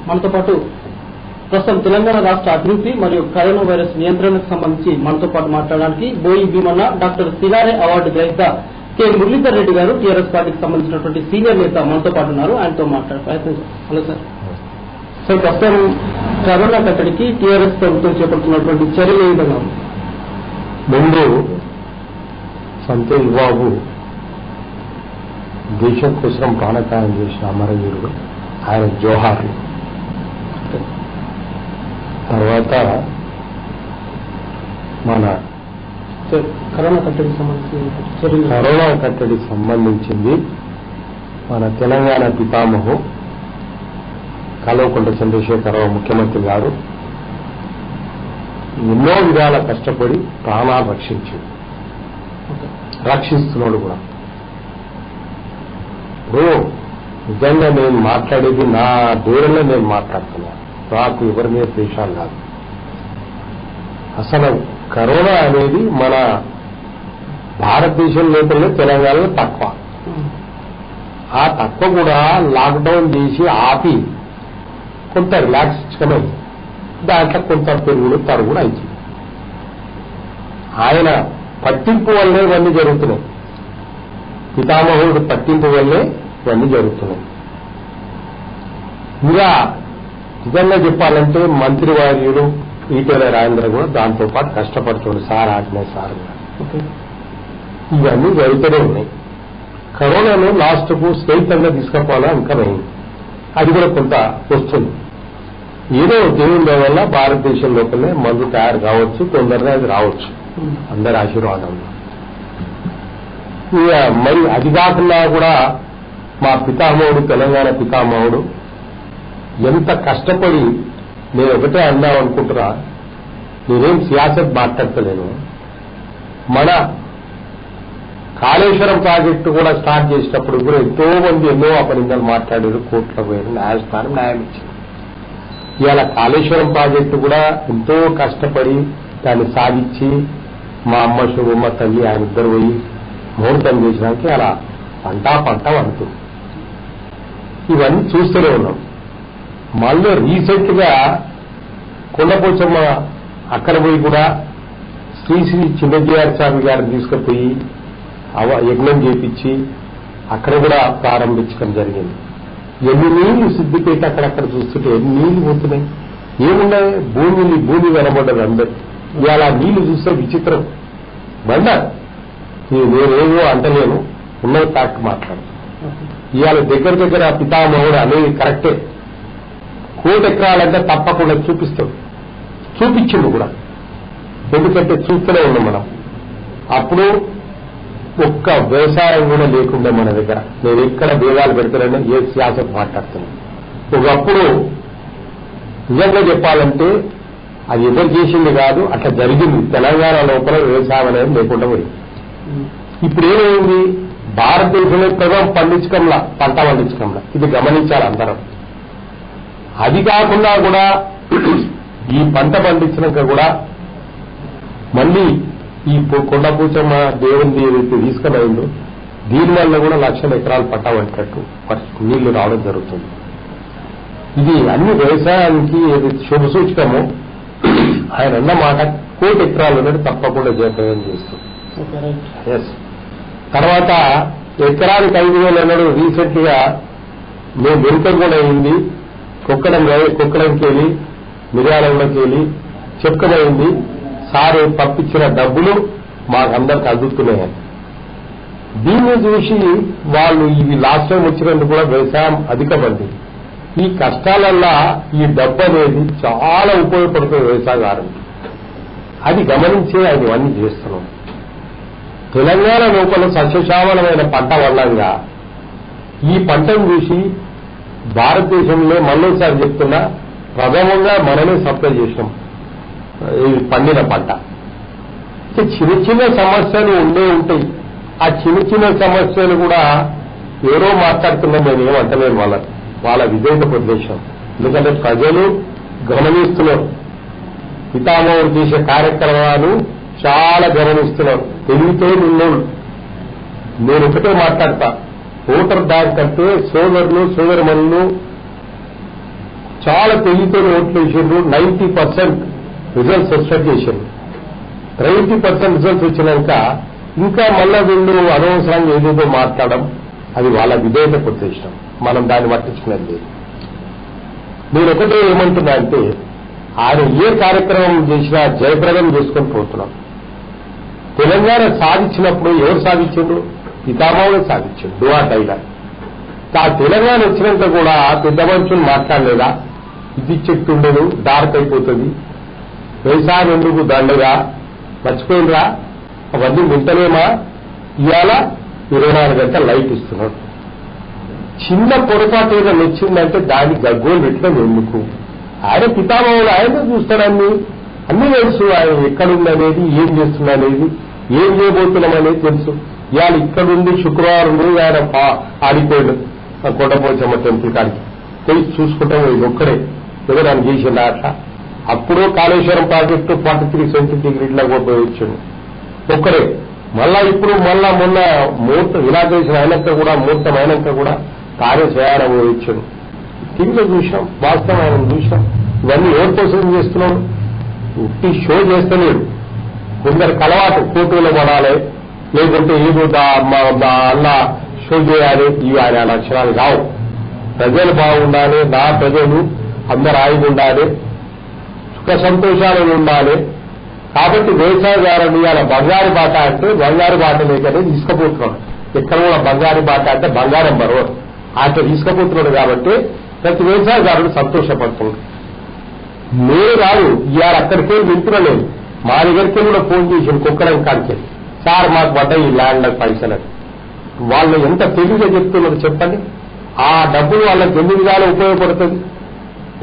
మనతో పాటు ప్రస్తుతం తెలంగాణ రాష్ట్ర అభివృద్ధి మరియు కరోనా వైరస్ నియంత్రణకు సంబంధించి మనతో పాటు మాట్లాడడానికి బోయి భీమన్న డాక్టర్ సిలారే అవార్డు గ్రహీత కె మురళీధర్ రెడ్డి గారు టీఆర్ఎస్ పార్టీకి సంబంధించినటువంటి సీనియర్ నేత మనతో పాటు ఉన్నారు. ఆయనతో మాట్లాడే ప్రయత్నం. Hello sir. సార్, ప్రస్తుతం కరోనా కట్టడికి టీఆర్ఎస్ ప్రభుత్వం చేపడుతున్నటువంటి చర్యలు ఏ విధంగా ఉంది? ముందు సంతోష్ బాబు దేశం కోసం ప్రాణత్యాగం చేసిన అమరవీరుడు, ఆయన జోహార్లు. తర్వాత మన కరోనా కట్టడికి సంబంధించింది మన తెలంగాణ పితామహు కల్వకుంట్ల చంద్రశేఖరరావు ముఖ్యమంత్రి గారు ఎన్నో విధాల కష్టపడి ప్రాణాలు రక్షిస్తున్నాడు కూడా. ఇప్పుడు నిజంగా నేను మాట్లాడేది నా దూరంలో నేను మాట్లాడుతున్నాను, నాకు ఎవరి మీద దేశాలు కాదు. అసలు కరోనా అనేది మన భారతదేశం లోపలనే తెలంగాణలో తక్కువ. ఆ తక్కువ కూడా లాక్డౌన్ చేసి ఆపి కొంత రిలాక్స్ ఇచ్చుకున్నాం. దాంట్లో కొంత పెరుగుడు తరుగుడు అయింది. ఆయన పట్టింపు వల్లే ఇవన్నీ జరుగుతున్నాయి. పితామహుడు పట్టింపు వల్లే ఇవన్నీ జరుగుతున్నాయి. ఇంకా నిజంగా చెప్పాలంటే మంత్రివర్యుడు ఈటెల రాజేంద్ర కూడా దాంతో పాటు కష్టపడుతుంది. సార్ ఆజ్ఞాయ సార్ ఇవన్నీ జరుగుతూనే ఉన్నాయి. కరోనాను లాస్ట్ కు స్థితంగా తీసుకుపోవాలని ఇంకా అయింది. అది కూడా కొంత వస్తుంది. ఏదో దేవుని వల్ల భారతదేశం లోపలనే మందు తయారు కావచ్చు, తొందరగా అది రావచ్చు అందరి ఆశీర్వాదంలో. ఇక మరి అది కాకుండా కూడా మా పితామహుడు, తెలంగాణ పితామహుడు ఎంత కష్టపడి, నేను ఒకటే అందాం అనుకుంటున్నా, నేనేం సియాసత్ మాట్లాడతలేను. మన కాళేశ్వరం ప్రాజెక్టు కూడా స్టార్ట్ చేసినప్పుడు కూడా ఎంతో మంది ఎన్నో అపనిందలు మాట్లాడారు, కోర్టులో పోయారు, న్యాయస్థానం న్యాయం ఇచ్చింది. ఇవాళ కాళేశ్వరం ప్రాజెక్టు కూడా ఎంతో కష్టపడి దాన్ని సాధించి మా అమ్మ శుభమ్మ తల్లి ఆయన ఇద్దరు పోయి ముహూర్తం చేసినాక అలా పంట పడుతుంది. ఇవన్నీ చూస్తూనే ఉన్నాం. మళ్ళీ రీసెంట్ గా కొండపోచమ్మ అక్కడ పోయి కూడా శ్రీ చిన్నజీఆర్ స్వామి గారిని తీసుకుపోయి యజ్ఞం చేపించి అక్కడ కూడా ప్రారంభించడం జరిగింది. ఎన్ని నీళ్లు సిద్ధిపేట అక్కడక్కడ చూస్తుంటే ఎన్ని నీళ్లు పోతున్నాయి. ఏమున్నాయి, భూమి కనబడ్డది అందరు. ఇవాళ నీళ్లు చూస్తే విచిత్రం. బండ నేనేమో అంటలేను, ఉన్నది ఫ్యాక్ట్ మాట్లాడు. ఇవాళ దగ్గర పితామహుడు అనేది కరెక్టే. 1 కోటి ఎకరాలంటే తప్పకుండా చూపించింది కూడా. ఎందుకంటే చూస్తూనే ఉన్నాం మనం. అప్పుడు ఒక్క వ్యవసాయం కూడా లేకుండా మన దగ్గర. నేను ఎక్కడ భేదాలు పెడతానని ఏ సియాసత్ మాట్లాడుతున్నాను. ఒకప్పుడు నిజంగా చెప్పాలంటే అది ఎవరు చేసింది కాదు, అట్లా జరిగింది. తెలంగాణ లోపల వ్యవసాయం అనేది లేకుండా పోయింది. ఇప్పుడు ఏమైంది, భారతదేశంలో ప్రజలు పంట పండించకంలా. ఇది గమనించాలి అందరం. అది కాకుండా కూడా ఈ పంట పండించినాక కూడా మళ్ళీ ఈ కొండపూచమ్మ దేవుని ఏదైతే తీసుకున్నాయిందో దీనివల్ల కూడా 1,00,000 ఎకరాలు పంట పట్టేటట్టు నీళ్లు రావడం జరుగుతుంది. ఇది అన్ని వ్యవసాయానికి ఏదైతే శుభసూచకమో ఆయన అన్న మాట 1 కోటి ఎకరాలు అనేది తప్పకుండా జయప్రదం చేస్తుంది. తర్వాత ఎకరానికి 5,000 అన్నాడు. రీసెంట్ గా మేము వెనుకం కూడా అయింది. కుక్కడంకి వెళ్ళి మిర్యాలంలోకి వెళ్ళి చెప్పుకమైంది. సార్ పంపించిన డబ్బులు మాకందరికి అందుతున్నాయి. దీన్ని చూసి వాళ్ళు ఇవి లాస్ట్ టైం వచ్చినందుకు కూడా వ్యవసాయం అధికపడింది. ఈ కష్టాలల్లా ఈ డబ్బు అనేది చాలా ఉపయోగపడుతుంది వ్యవసాయదారునికి. అది గమనించే ఆయన ఇవన్నీ చేస్తున్నాం. తెలంగాణ లోపల సస్యశ్యామలమైన పంట వల్లంగా ఈ పంటను చూసి భారతదేశంలో మళ్ళీసారి చెప్తున్నా ప్రథమంగా మనమే సప్లై చేసాం ఈ పండిన పంట. చిన్న సమస్యలు ఉంటాయి. ఆ చిన్న సమస్యలు కూడా ఎవరో మాట్లాడుతున్నాం, నేను ఏమంటలేను. వాళ్ళ విధేయత ప్రదేశం. ఎందుకంటే ప్రజలు గమనిస్తున్నారు. పితామహుడు చేసే కార్యక్రమాలు చాలా గమనిస్తున్నారు. తెలివితే నిన్నోళ్ళు. నేను ఒకటే మాట్లాడతా, ఓటర్ బ్యాంక్ అంటే సోదరులు సోదరిమణులు చాలా తెలివితో ఓట్లు వేసిండ్రు. 90% రిజల్ట్స్ ఎక్స్పెక్ట్ చేసిండ్రు. 90% రిజల్ట్స్ వచ్చినాక ఇంకా మళ్ళా వీళ్ళు అనవసరంగా ఏదేదో మాట్లాడడం, అది వాళ్ళ విధేయతకు ఉద్దేశం. మనం దాన్ని పట్టించుకునేది లేదు. నేను ఒకటే ఏమంటున్నా అంటే, ఆయన ఏ కార్యక్రమం చేసినా జయప్రదం చేసుకొని పోతున్నాం. తెలంగాణ సాధించినప్పుడు ఎవరు సాధించారు? పితామహుడే సాధించాడు. డువా డైలాగ్. ఆ తెలంగాణ వచ్చినాక కూడా పెద్ద మనుషులు మాట్లాడలేదా? ఇది చెట్టుండదు, డార్క్ అయిపోతుంది, వ్యవసాయం ఎందుకు దండగా, మర్చిపోయినరా, అవన్నీ వింటలేమా? ఇవాళ 24 గంటల లైట్ ఇస్తున్నాడు. చిన్న పొరపాటు ఏదో నచ్చిందంటే దానికి గగ్గోలు పెట్టడం ఎందుకు? ఆయన పితామహుడు, ఆయన చూస్తాడని అన్ని తెలుసు. ఆయన ఎక్కడుందనేది, ఏం చేస్తున్నాడనేది, ఏం చేయబోతున్నాం అనేది తెలుసు. ఇవాళ ఇక్కడుండి శుక్రవారం రోజు ఆయన ఆడిపోయాడు కొండపోచమ్మ టెంపుల్ కాడికి పోయి చూసుకుంటాం. ఇది ఒక్కడే ఏదో నన్ను చేసిందా అట్లా. అప్పుడు కాళేశ్వరం ప్రాజెక్టు 43 సెంటీగ్రేడ్లో పోయి వచ్చాడు ఒక్కడే. మళ్ళా ఇప్పుడు మొన్న ముహూర్తం ఇనాగ్రేషన్ అయినాక కూడా, ముహూర్తం అయినాక కూడా కార్యశయాన పోయి వచ్చాడు. టీవీలో చూసాం, వాస్తవం ఆయన చూసాం. ఇవన్నీ ఎవరి కోసం చేస్తున్నాడు? ఉట్టి షో చేస్తలేడు. కొందరికి అలవాటు కోర్టులో పడాలి, లేకుంటే ఏదో అలా షో చేయాలి. ఇవి ఆయన లక్షణాలు కావు. ప్రజలు బాగుండాలి, నా ప్రజలు అందరు ఆయుధ ఉండాలి, సుఖ సంతోషాలు ఉండాలి. కాబట్టి వ్యవసాయదారులు ఇవాళ బంగారు బాట అంటే బంగారు బాట లేకనే తీసుకుపోతున్నాడు. ఎక్కడ కూడా బంగారు బాట అంటే బంగారం బరవరు అట్లా తీసుకుపోతున్నాడు. కాబట్టి ప్రతి వ్యవసాయదారుడు సంతోషపడుతున్నాడు. నేను రాదు ఇవాళ అక్కడికే వింటున్నాను. మా దగ్గరికి కూడా ఫోన్ చేసి కుక్కడం కాడికి, సార్ మాకు పడ్డాయి ఈ ల్యాండ్ పైసలని. వాళ్ళు ఎంత తెలివిగా చెప్తున్నారు చెప్పండి. ఆ డబ్బులు వాళ్ళకి ఎన్ని విధాలు ఉపయోగపడుతుంది?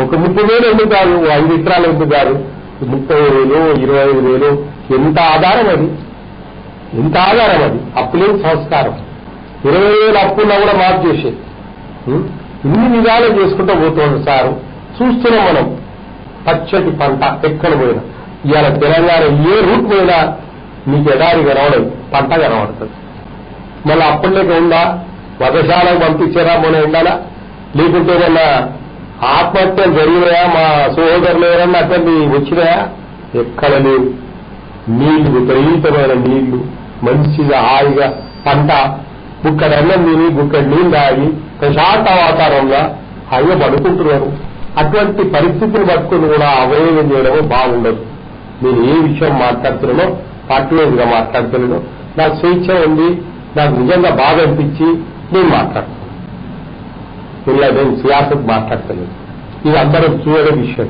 ఒక 30,000 ఎందుకు కాదు, 5 ఎకరాలు ఎందుకు కాదు, 30,000, 25,000 ఎంత ఆధారం అది? ఎంత ఆధారం అది? అప్పులేని సంస్కారం. 20,000 అప్పున్నా కూడా మాఫ్ చేసేది. ఇన్ని విధాలు చేసుకుంటూ పోతున్నాడు సారు. చూస్తున్నాం మనం. పచ్చటి పంట ఎక్కడ పోయినా. ఇవాళ తెలంగాణ ఏ రూట్ పోయినా మీకు ఎడారి కనవడదు, పంట కనబడుతుంది. మళ్ళీ అప్పటిలేక ఉందా? వధశాలకు పంపించారా మొన్న ఎండాలా? లేకుంటే ఏమన్నా ఆత్మహత్యలు జరిగినాయా? మా సహోదరులు ఎవరన్నా అతన్ని వచ్చినాయా? ఎక్కడ లేవు. నీళ్లు, విపరీతమైన నీళ్లు, మంచిగా హాయిగా పంట, గుక్కడి అన్నం తిని గుక్కడి నీళ్ళు తాగి ప్రశాంత వాతావరణంగా హాయిగా పడుకుంటున్నారు. అటువంటి పరిస్థితులు పట్టుకుని కూడా అవయవం చేయడం బాగుండదు. నేను ఏ విషయం మాట్లాడుతున్నానో పార్టీగా మాట్లాడుతున్నానో, నాకు స్వేచ్ఛ ఉంది, నాకు నిజంగా బాగా అనిపించి నేను మాట్లాడుతున్నాను. ఇలా నేను సియాసత్ మాట్లాడతలేదు. ఇది అందరూ చూడే విషయం.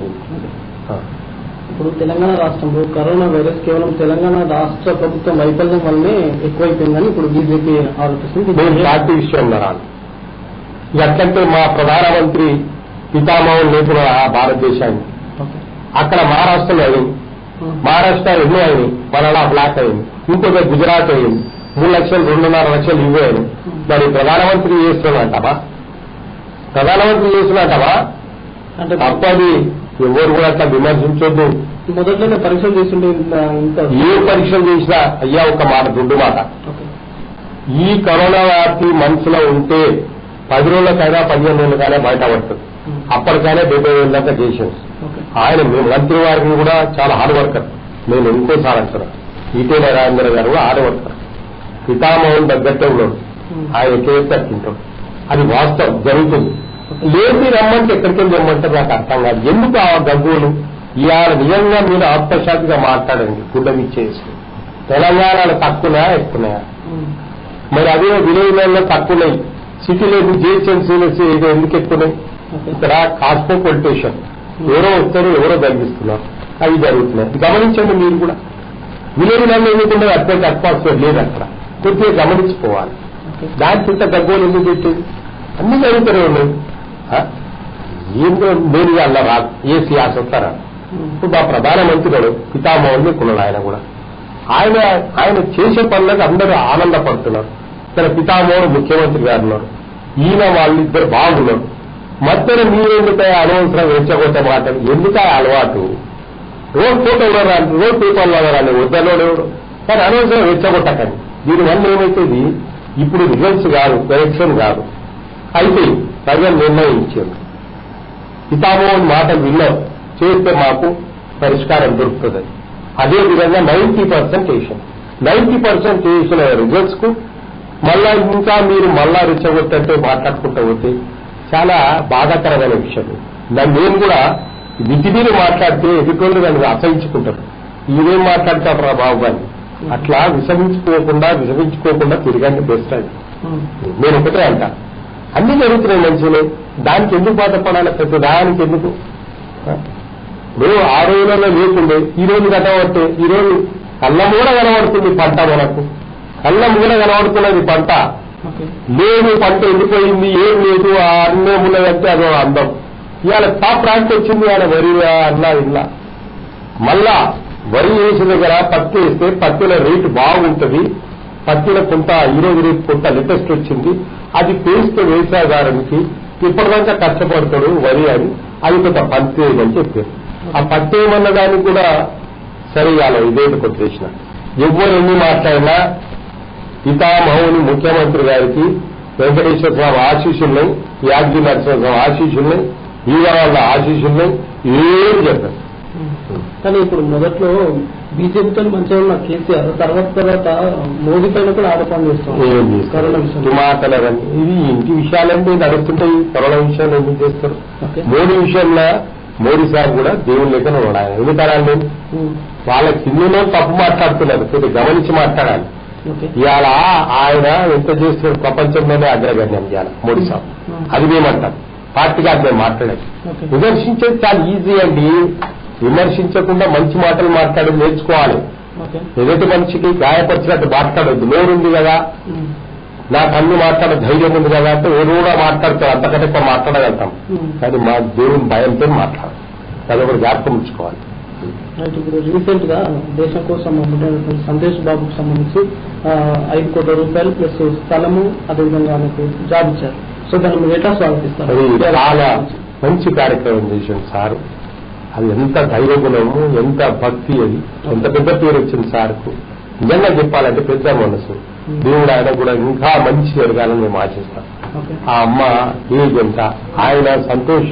ఇప్పుడు తెలంగాణ రాష్ట్రంలో కరోనా వైరస్ కేవలం తెలంగాణ రాష్ట్ర ప్రభుత్వం వైఫల్యం వల్లనే ఎక్కువైపోయిందని ఇప్పుడు బీజేపీ ఆలోచిస్తుంది. నేను పార్టీ విషయంలో రాను. ఎట్లంటే మా ప్రధానమంత్రి పితామహులు లేపున భారతదేశాన్ని అక్కడ మహారాష్ట్రలో అయింది. మహారాష్ట్ర ఎన్నో అయింది, మనలా బ్లాక్ అయింది. ఇంకొక గుజరాత్ అయింది. 3 లక్షలు 2.5 లక్షలు ఇవ్వాను. మరి ప్రధానమంత్రి చేస్తున్నట్టవా? ప్రధానమంత్రి చేస్తున్నట్టవా? అంటే తప్పది. ఎవరు కూడా అట్లా విమర్శించొద్దు. మొదట్లోనే పరీక్షలు చేస్తుంటే ఏ పరీక్షలు చేసినా అయ్యా ఒక మాట, దుడ్డు మాట. ఈ కరోనా వ్యాప్తి మనసులో ఉంటే 10 రోజులకైనా 15 రోజులకైనా బయటపడుతుంది. అప్పటికైనా 70,000 దాకా చేసాం. ఆయన మంత్రి వారికి కూడా చాలా హార్డ్ వర్కర్. నేను ఇంకోసారి అంటున్నాను, ఈటేల రాజేంద్ర గారు కూడా హార్డ్ వర్కర్. పితామహుడు తగ్గట్టే ఉన్నాడు. ఆయన ఎక్కేస్తే అట్టింటాడు. అది వాస్తవం, జరుగుతుంది. లేచి రమ్మంటే ఎక్కడికెళ్ళి రమ్మంటే నాకు అర్థం కాదు. ఎందుకు ఆ గగ్గులు? ఇవాళ నిజంగా మీరు ఆత్మశాంతిగా మాట్లాడండి. గుడ్డమిచ్చేసి తెలంగాణలో తక్కువనా ఎక్కున్నాయా? మరి అదే విలేజ్లలో తక్కువన్నాయి. సిటీలో జిహెచ్ఎంసీలో ఎందుకు ఎక్కున్నాయి? ఇక్కడ కాస్మోపాలిటేషన్, ఎవరో వస్తారు, ఎవరో గర్విస్తున్నారు, అవి జరుగుతున్నాయి. గమనించండి మీరు కూడా. విలేజ్లలో ఎందుకుంటే అటువంటి అట్మాస్ఫియర్ లేదు అక్కడ. కొద్దిగా గమనించిపోవాలి. దాని చుట్ట గగ్గోలు ఎందుకు పెట్టేది? అన్ని జరుగుతూనే ఉన్నాయి. ఏంటో నేను అలా రాదు, ఏ సియాసత్తారా. ఇప్పుడు మా ప్రధానమంత్రి గారు పితామహుల్ని కొన్నాడు. ఆయన కూడా ఆయన చేసే పనులకు అందరూ ఆనందపడుతున్నారు. తన పితామహుడు ముఖ్యమంత్రి గారు ఉన్నారు, ఈయన వాళ్ళిద్దరు బాగున్నారు. మధ్యన మీరెందుకు అనవసరం రెచ్చగొట్టే మాటలు? ఎందుకు అలవాటు? రోడ్ ఫోటో ఎవరు, రోడ్ పేపర్లో రాని వద్దలోడు ఎవరు, కానీ అనవసరం రెచ్చగొట్టకండి. దీనివల్ల ఏమైతుంది? ఇప్పుడు రిజల్ట్స్ కాదు, ఎలక్షన్ కాదు, అయితే ప్రజలు నిర్ణయించారు. పితామోహన్ మాట విన్నాం చేస్తే మాకు పరిష్కారం దొరుకుతుంది. అదేవిధంగా 90% వేసాం. 90% వేసిన రిజల్ట్స్ కు మళ్ళా ఇంకా మీరు మళ్ళా రెచ్చగొట్టంటే మాట్లాడుకుంటూ పోతే చాలా బాధాకరమైన విషయం. నేను కూడా విధి మీద మాట్లాడితే ఎదుటోళ్ళు దాన్ని అసహించుకుంటారు. ఇదేం మాట్లాడతాడు రా బాబు అని. అట్లా విషమించుకోకుండా తిరగండి బెస్ట్ అది. నేను ఒకటే అంట, అన్ని జరుగుతున్నాయి మంచిగా, దానికి ఎందుకు బాధపడాలి? ప్రతి దానికి ఎందుకు? ఇప్పుడు ఆ రోజులలో లేకుండే ఈ రోజు కనబడితే ఈ రోజు కళ్ళం కూడా కనబడుతుంది పంట. మనకు కళ్ళం కూడా కనబడుతున్నది పంట లేదు. పంట ఎండిపోయింది, ఏం లేదు, అన్నే ఉన్నదంటే అదో అందం. ఇవాళ టాప్ ర్యాంక్ వచ్చింది ఆయన వరి అన్నా ఇలా. మళ్ళా వరి వేసిన దగ్గర పత్తి వేస్తే పత్తిల రేటు బాగుంటుంది. పత్తిలో కొంత ఈరోజు రేపు కొంత లేటెస్ట్ వచ్చింది. అది పేస్ట్ వ్యవసాయదారునికి ఇప్పటిదాకా కష్టపడతాడు వరి అని, అది కొంత పత్తి అని చెప్పారు. ఆ పత్తి ఏమన్న దానికి కూడా సరే ఇవాళ ఇదేంటి కొట్టేసిన ఎవరు ఎన్ని మాట్లాడినా పితామహుని ముఖ్యమంత్రి గారికి వెంకటేశ్వర స్వామి ఆశీస్సులున్నాయి, యాదగిరి నరసింహస్వామి ఆశీస్సులున్నాయి, వాళ్ళ ఆశీస్సులున్నాయి, ఏం చెప్పారు. కానీ ఇప్పుడు మొదట్లో బీజేపీతో మంచిగా ఉన్న కేసీఆర్ తర్వాత మోదీ పైన కూడా ఆరోపణ చేస్తున్నారు. మాటలరని ఇది ఇంటి విషయాలంటే నడుస్తుంటాయి. కరోనా విషయాలు ఎందుకు చేస్తారు? మోడీ విషయంలో మోడీ సార్ కూడా దేవుని లెక్కన ఉన్నాడు. ఎందుకనండి వాళ్ళ కిందలో తప్పు మాట్లాడుతున్నారు, కొద్దిగా గమనించి మాట్లాడాలి. ఇవాళ ఆయన ఎంత చేస్తున్నారు ప్రపంచంలోనే అగ్రగణ్యం ఇవాళ మోడీ సార్. అది మేమంటాం పార్టీగా అది మేము మాట్లాడాలి. విమర్శించేది చాలా ఈజీ అండి. విమర్శించకుండా మంచి మాటలు మాట్లాడి నేర్చుకోవాలి. ఎదుటి మనిషికి గాయపరిచినట్టు మాట్లాడద్దు. నోరుంది కదా, నాకు అన్ని మాట్లాడే ధైర్యం ఉంది కదా అంటే ఎవరు కూడా మాట్లాడతారు, అంతకంటే ఎక్కువ మాట్లాడగలుగుతాం. కానీ మా దేవుని భయంతో మాట్లాడాలి. అది ఒకటి జ్ఞాపకం ఉంచుకోవాలి. ఇప్పుడు రీసెంట్ గా దేశం కోసం సందేశ్ బాబుకు సంబంధించి 5 కోట్ల రూపాయలు ప్లస్ స్థలము అదేవిధంగా ఆయనకు జాబ్ ఇచ్చారు. సో దాన్ని మీరు ఎట్లా స్వాగతిస్తారు? అది చాలా మంచి కార్యక్రమం చేశాను సారు. అది ఎంత ధైర్యగుణము, ఎంత భక్తి, అది ఎంత పెద్ద పేరు వచ్చింది సార్కు. నిజంగా చెప్పాలంటే పెద్ద మనసు. దేవుడు ఆయన కూడా ఇంకా మంచి జరగాలని మేము ఆశిస్తాం. ఆ అమ్మ ఏజ్ ఎంత, ఆయన సంతోష్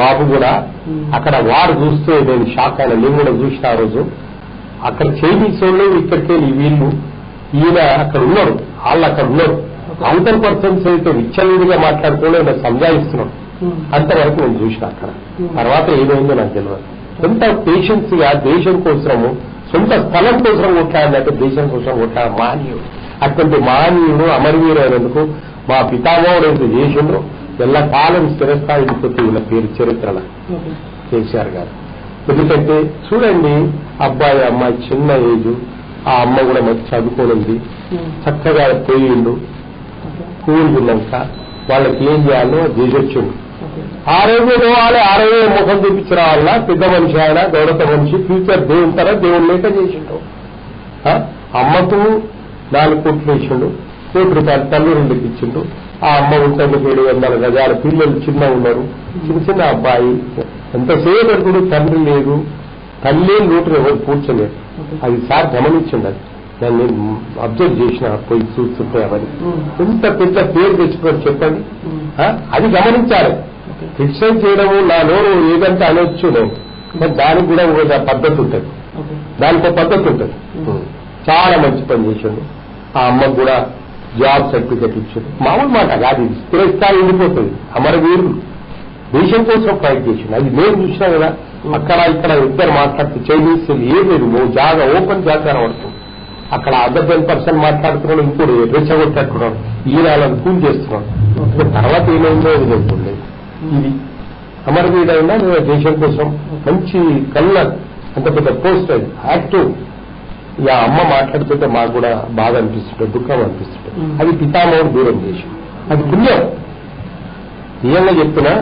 బాబు కూడా అక్కడ వారు చూస్తే నేను షాక్ అయినా. నేను కూడా చూసిన ఆ రోజు అక్కడ చైనీస్ వాళ్ళు ఇక్కడికి వీళ్ళు ఈయన అక్కడ ఉన్నారు, వాళ్ళు అక్కడ ఉన్నారు. అవతల పర్సన్స్ అయితే విచ్చలవిడిగా మాట్లాడుతూ సంజాయిస్తున్నాడు. అంతవరకు నేను చూసిన అక్కడ. తర్వాత ఏమైందో నాకు తెలియదు. ఎంత పేషెన్స్ గా దేశం కోసము సొంత స్థలం కోసం కొట్లాడినట్టు దేశం కోసం కొట్లాడ మాన్యుడు. అటువంటి మాన్యుడు అమరవీరైనందుకు మా పితామహుడు ఎంత చేసిండో ఎల్లకాలం స్థిరస్థాయిపోతే వీళ్ళ పేరు చరిత్రల కేసీఆర్ గారు. ఎందుకంటే చూడండి, అబ్బాయి అమ్మాయి చిన్న ఏజ్, ఆ అమ్మ కూడా మంచి చదువుకోనుంది, చక్కగా పోయిండు. స్కూల్ ఉన్నాక వాళ్ళకి ఏం చేయాలో చేసొచ్చిండు. 6 పోవాలి, 6 ముఖం చూపించిన వాళ్ళ పెద్ద మనిషి ఆయన, గౌరవ మనిషి, ఫ్యూచర్ దేవుని తర్వాత దేవుని లేక చేసిండు. అమ్మకు 4 కోట్లు వేసిండు, 1 కోటి రూపాయలు తల్లిదండ్రులకు ఇచ్చిండు. ఆ అమ్మ ఉంటుంది 700 గజాల, పిల్లలు చిన్న ఉన్నారు, చిన్న అబ్బాయి. ఎంతసేపు అడుగుడు తండ్రి లేదు, తల్లి నోటు ఎవరు కూర్చోలేదు. అది సార్ గమనించిండు. అది దాన్ని నేను అబ్జర్వ్ చేసిన పోయి చూస్తుంటే అవన్నీ ఎంత పెద్ద పేరు తెచ్చుకోరు చెప్పండి. అది గమనించాలి. క్రిటిసైజ్ చేయడము నా నోరు ఏదంటే అనొచ్చు నేను, దానికి కూడా ఒక పద్ధతి ఉంటుంది, దానికి ఒక పద్ధతి ఉంటుంది. చాలా మంచి పని చేసిండు. ఆ అమ్మకు కూడా జాబ్ సర్టిఫికెట్ ఇచ్చాడు. మామూలు మాట కాదు, స్థిరస్థాయి ఉండిపోతుంది. అమరవీరులు దేశం కోసం ఫైట్ చేసిండు. అది నేను చూసినా కదా. అక్కడ ఇక్కడ ఇద్దరు మాట్లాడుతూ చైనీస్ ఏం లేదు, జాగా ఓపెన్ జాగా పడుతుంది. అక్కడ అదర్ 10% మాట్లాడుతున్నాడు, ఇంకోటి రెచ్చగొట్టేట్టున్నాడు, ఈయనలను కూల్ చేస్తున్నాడు. తర్వాత ఏమైందో ఇది చెప్తుంది. ఇది అమరవీరుడైనా దేశం కోసం మంచి కళ్ళ అంత పెద్ద పోస్ట్, అది యాక్టివ్. ఇక అమ్మ మాట్లాడుతుంటే మాకు కూడా బాధ అనిపిస్తుంటే, దుఃఖం అనిపిస్తుంటే, అది పితామహుడు దూరం చేసి అది పుణ్యం. నిజంగా చెప్తున్నా,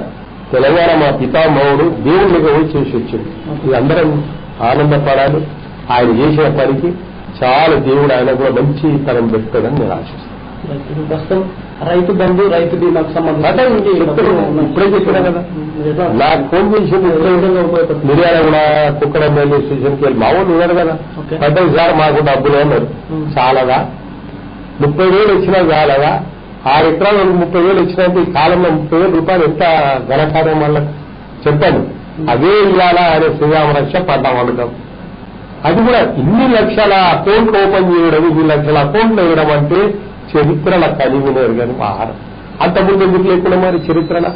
తెలంగాణ మా పితామహుడు దేవుళ్ళగా పోయి చేసి వచ్చింది. ఇది అందరం ఆనందపడాలి. ఆయన చేసిన పనికి చాలా దేవుడు ఆయన కూడా మంచి తరం పెడతాడని నేను ఆశిస్తాను. ప్రస్తుతం రైతు బంధు, రైతు బీమాకు సంబంధించి ఇప్పుడే చెప్పినా కదా. నాకు ఫోన్ చేసింది మిర్యాల కూడా కుక్కడ రైల్వే స్టేషన్కి వెళ్ళి మా వాళ్ళు ఉన్నారు కదా, పెద్దది సార్ మాకు డబ్బులు అన్నారు. చాలాగా 30,000 వచ్చినా చాలాగా 6 ఎకరాలు 30,000 వచ్చినట్టు ఈ కాలంలో 30,000 రూపాయలు ఎంత ఘనకార్యం వాళ్ళకి చెప్పండి. అదే ఇవాళ ఆయన శ్రీరామరక్ష పడ్డామనుకం. అది కూడా ఇన్ని లక్షల అకౌంట్లు ఓపెన్ చేయడం, ఇన్ని లక్షల అకౌంట్లు వేయడం అంటే చరిత్రల కలిగినారు కానీ ఆహారం. అంతకుముందు ఎందుకు లేకుండా మరి చరిత్రల?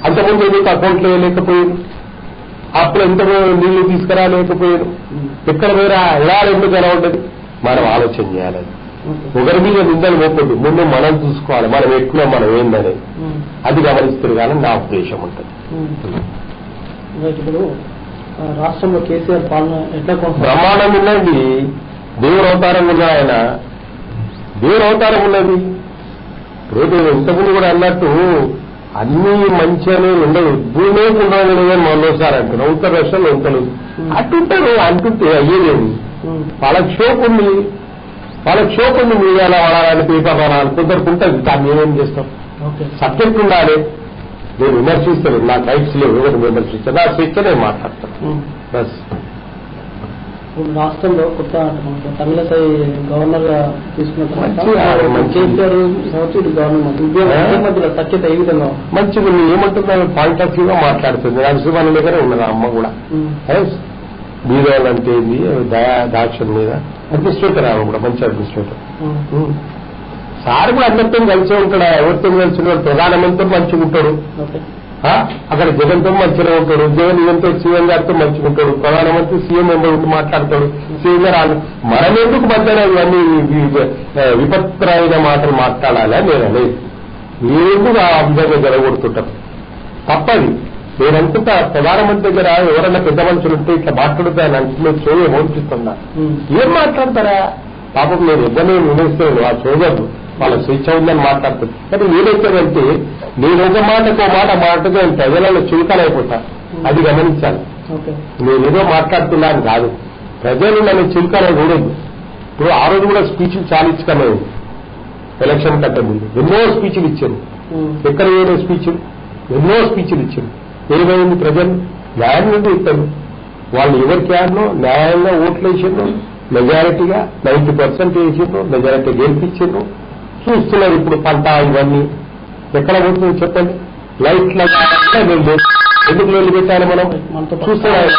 అంతకుముందు ఎందుకు అకౌంట్లు వేయలేకపోయారు? అప్పుడు ఎంతలో నీళ్లు తీసుకురాలేకపోయారు? ఎక్కడ వేరే ఎలా ఎందుకు ఎలా ఉంటుంది? మనం ఆలోచన చేయాలి. ఒకరి మీద నిందలు పోకూడదు, ముందు మనం చూసుకోవాలి మనం ఎక్కువ మనం ఏందనేది. అది గమనిస్తారు కానీ నా ఉద్దేశం ఉంటుంది. ఇప్పుడు రాష్ట్రంలో కేసీఆర్ పాలన ఎట్లా బ్రహ్మాండం ఉన్నది. దేవుడు అవతారం ఉన్న ఆయన, దేవుడు అవతారం ఉన్నది. ఇప్పుడు ఇంతకుముందు కూడా అన్నట్టు అన్ని మంచి అనేది ఉండదు. భూమి ఉండదు మరోసారి అంటున్నాం. ఉత్తర రాష్ట్రంలో ఉంటలు అట్టుంటారు. అంటుంటే అయ్యేదేమి? వాళ్ళకి షోక్ ఉంది, వాళ్ళకి షోక్ ఉంది. మీడియాలో వాడాలని, పేపర్ వాడాలి, కొందరికి ఉంటుంది. దాన్ని ఏమేం చేస్తాం? సబ్జెక్ట్ ఉండాలి. నేను విమర్శిస్తాను, నాకు రైట్స్ లేవు. ఎవరు విమర్శిస్తాను? నా స్వేచ్ఛ నేను మాట్లాడతాను. బస్ రాష్ట్రంలో కొత్త తమిళసై గవర్నర్ గా తీసుకున్న తర్వాత కేసీఆర్ గవర్నమెంట్ మధ్యలో సఖ్యత ఏ విధంగా మంచిగా ఏమంటుందో పాయింట్ ఆఫ్ వ్యూగా మాట్లాడుతుంది. నరసింహన్ దగ్గర ఉన్నది అమ్మ కూడా. బీదవాళ్ళు అంటే ఏంది, దాక్షం మీద అడ్మినిస్ట్రేటర్ ఆమె కూడా మంచి అడ్మినిస్ట్రేటర్. సార్ కూడా అందరితో కలిసి ఉంటాడు. ఎవరితో కలిసి ఉంటాడు? ప్రధానమంత్రి మంచిగా ఉంటాడు, అక్కడ జగన్తో మంచిగా ఉంటాడు, జగన్ ఈవెంతో సీఎం గారితో మంచిగా ఉంటాడు, ప్రధానమంత్రి సీఎం ఉండి మాట్లాడతాడు, సీఎం గారు. మనం ఎందుకు మధ్యన ఇవన్నీ విపత్కరమైన మాటలు మాట్లాడాలి అని నేను అనేది. ఎందుకు ఆ విధంగా జరగొడుతుంటారు? తప్పది. నేను అనుకుంటా ప్రధానమంత్రి దగ్గర ఎవరైనా పెద్ద మనుషులు ఉంటే ఇట్లా మాట్లాడుతా అని అంటున్నా చోయ మోపిస్తుందా? ఏం మాట్లాడతారా? పాపం నేను ఎవరిని విమర్శిస్తాను, ఆ చోదరు వాళ్ళ స్వేచ్ఛ ఉందని మాట్లాడుతుంది. కానీ ఏదైతుందంటే నేను ఒక మాటకు మాటగా ప్రజలలో చులకనైపోతా. అది గమనించాలి. నేనేదో మాట్లాడుతున్నా అని కాదు, ప్రజలు నన్ను చులకన కూడదు. ఇప్పుడు ఆ రోజు కూడా స్పీచ్లు చాలా ఇచ్చుకనే ఎలక్షన్ కంటే ముందు ఎన్నో స్పీచ్లు ఇచ్చారు. ఎక్కడ ఏదో స్పీచ్లు, ఎన్నో స్పీచ్లు ఇచ్చారు. ఏమైంది? ప్రజలు న్యాయం నుండి ఇస్తారు. వాళ్ళు ఎవరికి ఆడినో న్యాయంగా ఓట్లు వేసిండ్రు, మెజారిటీగా 90% వేసిండ్రు, మెజారిటీ గెలిపించిండ్రు. చూస్తున్నారు ఇప్పుడు పంట ఇవన్నీ ఎక్కడ పోతుంది చెప్పండి? లైట్ల ఎందుకు నీళ్లు పెట్టాలి మనం? చూస్తున్నాం.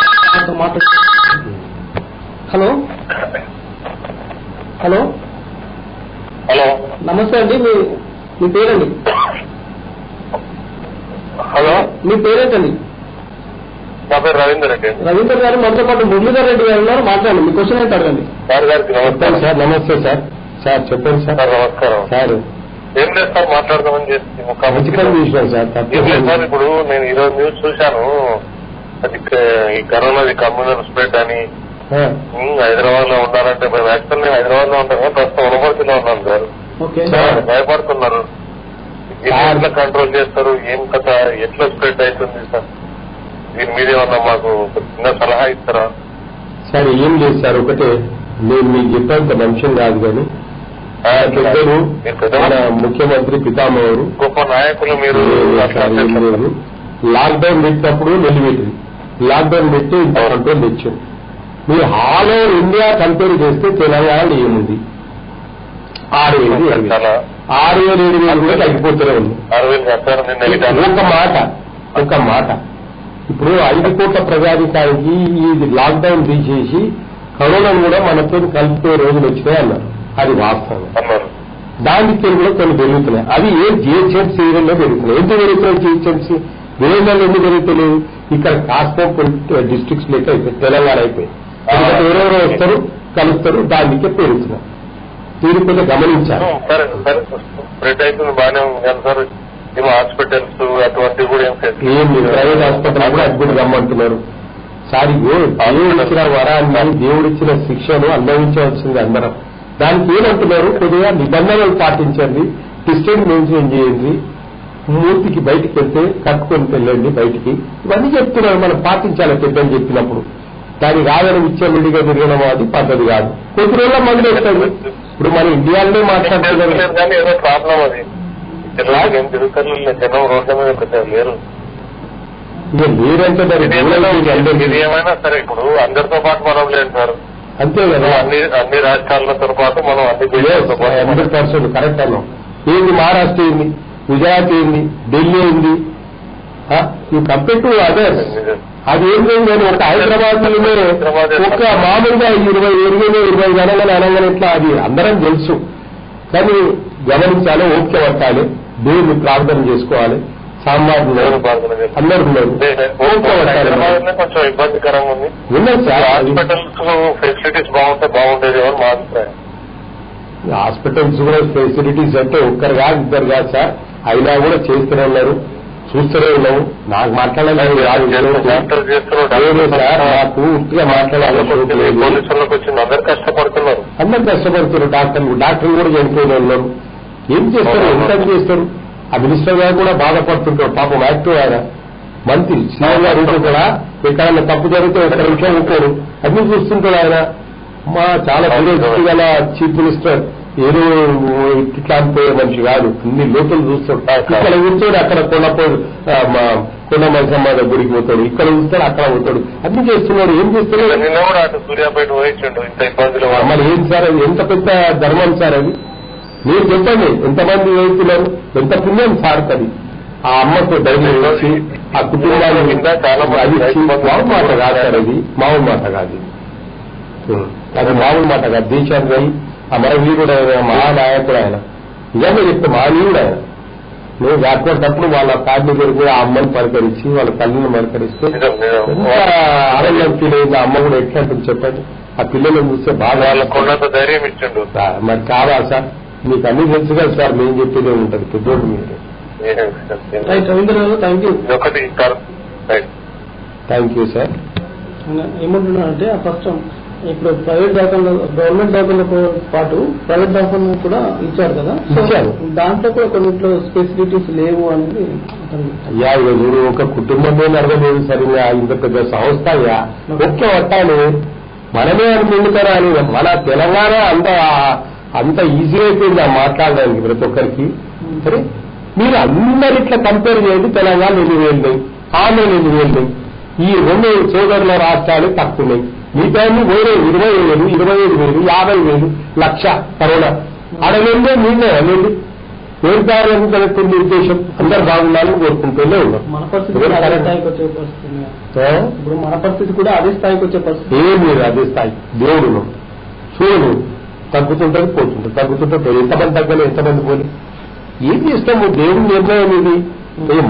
హలో హలో హలో, నమస్తే అండి. మీ పేరండి? హలో, మీ పేరేంటండి? నా పేరు రవీందర్ రెడ్డి. రవీందర్ గారు మనతో పాటు మురళీధర్ రెడ్డి గారు ఉన్నారు, మాట్లాడండి. మీ క్వశ్చన్ ఏంటి అడగండి. సార్ గారికి నమస్కారం. సార్ నమస్తే సార్. సార్ చెప్పండి సార్. నమస్కారం సార్. ఏం లేదు సార్, మాట్లాడదామని చేసి చూసాను సార్. సార్ ఇప్పుడు నేను ఈరోజు న్యూస్ చూశాను. అది ఈ కరోనాది కమ్యూనల్ స్ప్రెడ్ అని హైదరాబాద్ లో ఉన్నారంటే యాక్చువల్ నేను హైదరాబాద్ లో ఉంటాను, ప్రస్తుతం వనపర్తిలో ఉన్నాను సార్. భయపడుతున్నారు. ఎట్లా కంట్రోల్ చేస్తారు, ఏం కథ, ఎట్లా స్ప్రెడ్ అవుతుంది సార్? దీని మీద ఏమన్నా మాకు చిన్న సలహా ఇస్తారా? సార్ ఏం లేదు సార్, ఒకటే నేను మీకు చెప్పేంత మనిషిని కాదు కానీ పెద్దలు మన ముఖ్యమంత్రి పితామహుడు గొప్ప నాయకులు మీరు. లాక్డౌన్ పెట్టినప్పుడు నిలబెట్టి లాక్డౌన్ పెట్టి ఇంత కంట్రోల్ తెచ్చారు. మీరు ఆల్ ఓవర్ ఇండియా కంపేర్ చేస్తే తెలంగాణ ఏముంది? 6,000 7,000 కూడా తగ్గిపోతూనే ఉంది. ఒక మాట ఇప్పుడు 5 కోట్ల ప్రజాధికారికి ఈ లాక్డౌన్ తీసేసి కరోనాను కూడా మనతో కలిపే రోజులు వచ్చినాయి అన్నారు. అది వాస్తవం అన్నారు. దానికి కూడా కొన్ని పెరుగుతున్నాయి. అవి జిహెచ్ఎంసీ ఏరియాలో పెరుగుతున్నాయి. ఎందుకు పెరుగుతున్నాయి? జిహెచ్ఎంసీ వేరేలో ఎందుకు పెరుగుతలేదు? ఇక్కడ కాస్త డిస్ట్రిక్ట్స్ లెక్క అయిపోయి తెలంగాణ అయిపోయింది. ఎవరెవరో వస్తారు కలుస్తారు, దానికే పెరుగుతున్నాయి. మీరు కొంచెం గమనించాలి. స్ప్రెడ్ అవుతుంది బాగానే ఉంది కానీ సార్, ఏమో హాస్పిటల్స్ అటువంటివి కూడా ఏం ప్రైవేట్ హాస్పిటల్ కూడా అడ్మిట్ రమ్మంటున్నారు. సార్ దేవుడు ఇచ్చిన వరాన్ని, దేవుడిచ్చిన శిక్షను అనుభవించవలసింది అందరం. దానికి ఏమంటున్నారు? కొద్దిగా నిబంధనలు పాటించండి, డిస్టెన్స్ మెయింటైన్ చేయండి, మూర్తికి బయటికి వెళ్తే కట్టుకొని వెళ్ళండి బయటికి, ఇవన్నీ చెప్తున్నారు. మనం పాటించాలి పెద్దలు చెప్పినప్పుడు. దాని రాదని విచ్చలవిడిగా తిరగడం అది పద్ధతి కాదు. కొద్ది రోజుల మంది వస్తుంది. ఇప్పుడు మన ఇండియాలోనే మాట్లాడుతున్నారు కానీ ఏదో ప్రాబ్లం అది ఏం తిరుగుతారు, జనం రోడ్ల మీద పెద్దగా లేరు. ఇక లేరంటే ఇది ఏమైనా సరే ఇప్పుడు అందరితో పాటు మనం లేదు సార్. అంతే కదా, అన్ని రాష్ట్రాలతో పాటు మనం అన్ని 100% కరెక్ట్ అన్నాం. ఏంది మహారాష్ట్ర ఏంది, గుజరాత్ ఏంది, ఢిల్లీ ఏంది, యూ కంపేర్ టు అదర్స్. అదేం లేదు, నేను ఒక హైదరాబాద్ ఒక మామూలుగా 20 గణంగా అనగానే ఇట్లా అది అందరం తెలుసు. కానీ గమనించాలి, ఓపిక పట్టాలి, దేవుని ప్రార్థన చేసుకోవాలి, సామాన్యులు అందరూ ఉన్నారు. కొంచెం ఇబ్బందికరంగా ఉంది. ఉన్నది సార్, హాస్పిటల్స్ ఫెసిలిటీస్ బాగుంటే బాగుండేది అని మా అభిప్రాయం. హాస్పిటల్స్ కూడా ఫెసిలిటీస్ అంటే ఒక్కరు కాదు ఇద్దరు కాదు సార్, అయినా కూడా చేస్తూనే ఉన్నారు, చూస్తూనే ఉన్నాము. నాకు మాట్లాడాలి సార్, నాకు ఉట్టిగా మాట్లాడాలి. పోలీసులకు వచ్చింది, అందరు కష్టపడుతున్నారు. డాక్టర్లు కూడా చనిపోయిన ఉన్నారు. ఏం చేస్తారు, ఎంత చేస్తారు? ఆ మినిస్టర్ గారు కూడా బాధపడుతుంటారు పాపం. యాక్టివ్ ఆయన మంత్రి సీఎం గారు కూడా ఎక్కడన్నా తప్పు జరిగితే ఒక నిమిషం ఊరుకోరు, అన్ని చూస్తుంటాడు ఆయన. చాలా సీరియస్ గల చీఫ్ మినిస్టర్ ఏదో ఇట్లా అనిపోయే మనిషి కాదు, అన్ని లోతులు చూస్తాడు. ఇక్కడ కూర్చోడు, అక్కడ కొండ మైసమ్మ గుడికి పోతాడు, ఇక్కడ చూస్తాడు, అక్కడ పోతాడు, అన్ని చేస్తున్నాడు. ఏం చేస్తున్నాడు? సూర్యాపేట పోయించండు, ఇంత ఇబ్బందులు. మరి ఏం సార్, ఎంత పెద్ద ధర్మం సార్ అది? మీరు చెప్పండి, ఎంతమంది వెళ్తున్నారు, ఎంత పుణ్యం సారుతుంది ఆ అమ్మకు ధైర్యం వచ్చి ఆ కుటుంబాన్ని. అది మామూలు మాట కాదు సార్, అది మామూలు మాట కాదు, అది మామూలు మాట కాదు. దేశాన్ని పోయి ఆ మరవీరుడు ఆయన, మహానాయకుడు ఆయన, నిజంగా చెప్తే మహనీయుడు ఆయన. నువ్వు అటువంటిప్పుడు వాళ్ళ ఫ్యామిలీ దగ్గరికి ఆ అమ్మని పలకరించి వాళ్ళ తల్లిని పలకరిస్తే ఎంత ఆనందం ఫీల్ అయింది. ఆ అమ్మ కూడా ఎట్లా ఉంటుంది చెప్పండి. ఆ పిల్లలను చూస్తే బాగా కొండంత ధైర్యం ఇచ్చిండు. మరి కాదా సార్, మీకు అన్ని తెలుసు కదా సార్, మేము చెప్పేదే ఉంటుంది పెద్దోడు మీరు. Thank you sir. ఏమంటున్నారంటే ఫస్ట్ ఇప్పుడు ప్రైవేట్ దాఖలు, గవర్నమెంట్ దాఖలతో పాటు ప్రైవేట్ దాఖలు కూడా ఇచ్చారు కదా, దాంట్లో కూడా కొన్నిట్లో ఫెసిలిటీస్ లేవు అనేది. అయ్యా ఈరోజు ఒక కుటుంబమే నడవలేదు సరిగా, ఇంత పెద్ద సంస్థ అయ్యా, ముఖ్య వట్టాలి మనమే అనుకుంటారా అని. మన తెలంగాణ అంత ఈజీ అయిపోయింది ఆ మాట్లాడడానికి ప్రతి ఒక్కరికి. సరే, మీరు అందరిట్లా కంపేర్ చేయండి. తెలంగాణ 8,000, ఆంధ్ర 8,000, ఈ 2 సోదరుల రాష్ట్రాలు తక్కువన్నాయి. మిగతాన్ని వేరే 20,000, 25,000, 50,000, 1,00,000 కరోనా అడగండి. మీరే అనేది ఎవరిదారులను కలుగుతుంది ఉద్దేశం, అందరు బాగుండాలని కోరుకుంటూనే ఉన్నాం. మన పరిస్థితి కూడా అదే స్థాయికి వచ్చే పరిస్థితి. మీరు అదే స్థాయి దేవుడు చూడు, తగ్గుతుంటది పోతుంటుంది, తగ్గుతుంటే ఎంతమంది తగ్గలే, ఎంతమంది పోలే. ఏం చేస్తాము, దేవుని నిర్ణయం ఇది.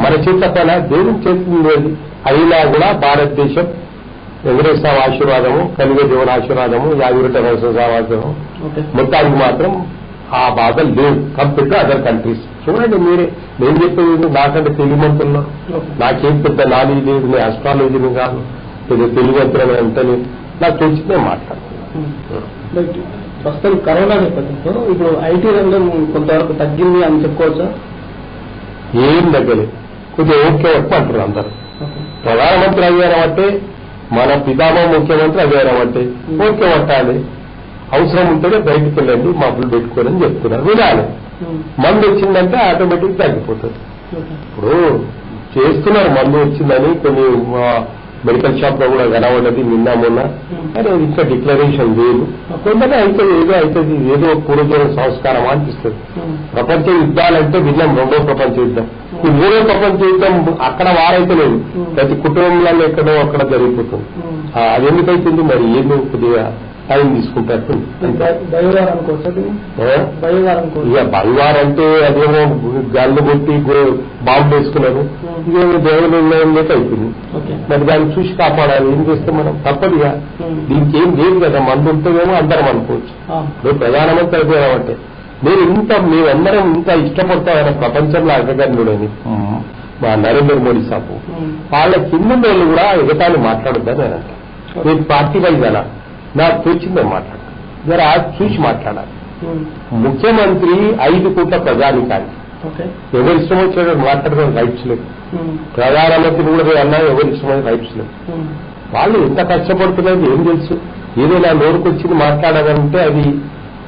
మన చేత పైన దేవుని చేతి లేదు. అయినా కూడా భారతదేశం వెంకటేశ్వర ఆశీర్వాదము, కలిగే దేవుని ఆశీర్వాదము, యాగిరిట ఆశీర్వాదము, మొత్తానికి మాత్రం ఆ బాధలు లేవు కంపేర్ టు అదర్ కంట్రీస్. చూడండి మీరే, నేను చెప్పేది నాకంటే తెలివిమంతుల్లో, నాకేం పెద్ద నాలెడ్జ్ లేదు, నేను ఆస్ట్రాలజీని కాదు, పెద్ద తెలివివంతులని అంటే నాకు తెలిసిందే మాట్లాడుతున్నాను. ప్రస్తుతం కరోనా నేపథ్యంలో ఇప్పుడు ఐటీ రంగం కొంతవరకు తగ్గింది అని చెప్పుకోవచ్చా? ఏం తగ్గలేదు, కొద్దిగా ఓకే అంటారు అందరూ. ప్రధానమంత్రి అయ్యారంటే, మన పితామహ ముఖ్యమంత్రి అయ్యారంటే ఓకే పట్టాలి. అవసరం ఉంటేనే బయటికి వెళ్ళండి, మబ్బులు పెట్టుకోవాలని చెప్తున్నారు, వినాలి. మందు వచ్చిందంటే ఆటోమేటిక్ తగ్గిపోతుంది. ఇప్పుడు చేస్తున్నారు, మందు వచ్చిందని కొన్ని మెడికల్ షాప్ లో కూడా కనబడ్డది నిన్న మొన్న, కానీ ఇంకా డిక్లరేషన్ లేదు. కొందరే అవుతుంది, ఏదో అవుతుంది, ఏదో పూర్వజన సంస్కారం అనిపిస్తుంది. ప్రపంచ యుద్ధాలంటే విన్నాం, 2వ ప్రపంచ యుద్ధం. ఈ 3వ ప్రపంచ యుద్ధం అక్కడ వారైతే లేదు, ప్రతి కుటుంబంలో ఎక్కడో అక్కడ జరిగిపోతుంది. అది ఎందుకైతుంది మరి, ఏదో కొద్దిగా టైం తీసుకుంటారు. ఇక బలివారం అంటే అదేమో గల్లు కొట్టి బాంబు వేసుకున్నారు, ఇదేమో దేవుడు లేక అయిపోయింది. మరి దాన్ని చూసి కాపాడాలి. ఏం చేస్తే మనం తప్పదు. ఇక దీనికి ఏం లేదు కదా, మందు ఉంటుందేమో అందరం అనుకోవచ్చు. ఇప్పుడు ప్రధానమంత్రి అయిపోయామంటే మేమందరం ఇంత ఇష్టపడతామన్న ప్రపంచంలో అగ్రగణ్యుడని మా నరేంద్ర మోడీ సాబు, వాళ్ళ కింద వాళ్ళు కూడా ఎగతాళి మాట్లాడొద్దని నేను అంట. నేను పార్టీ వైజ్ అలా నాకు తోచిందే మాట్లాడతాను, జర చూసి మాట్లాడాలి. ముఖ్యమంత్రి 5 కోట్ల ప్రజానికానికి ఎవరు ఇష్టం వచ్చాడో మాట్లాడడం రైట్స్ లేవు. ప్రధానమంత్రి కూడా అన్నా ఎవరు ఇష్టమైన రైట్స్ లేవు. వాళ్ళు ఎంత కష్టపడుతున్నది ఏం తెలుసు. ఏదో నా నోరుకొచ్చింది మాట్లాడాలంటే అది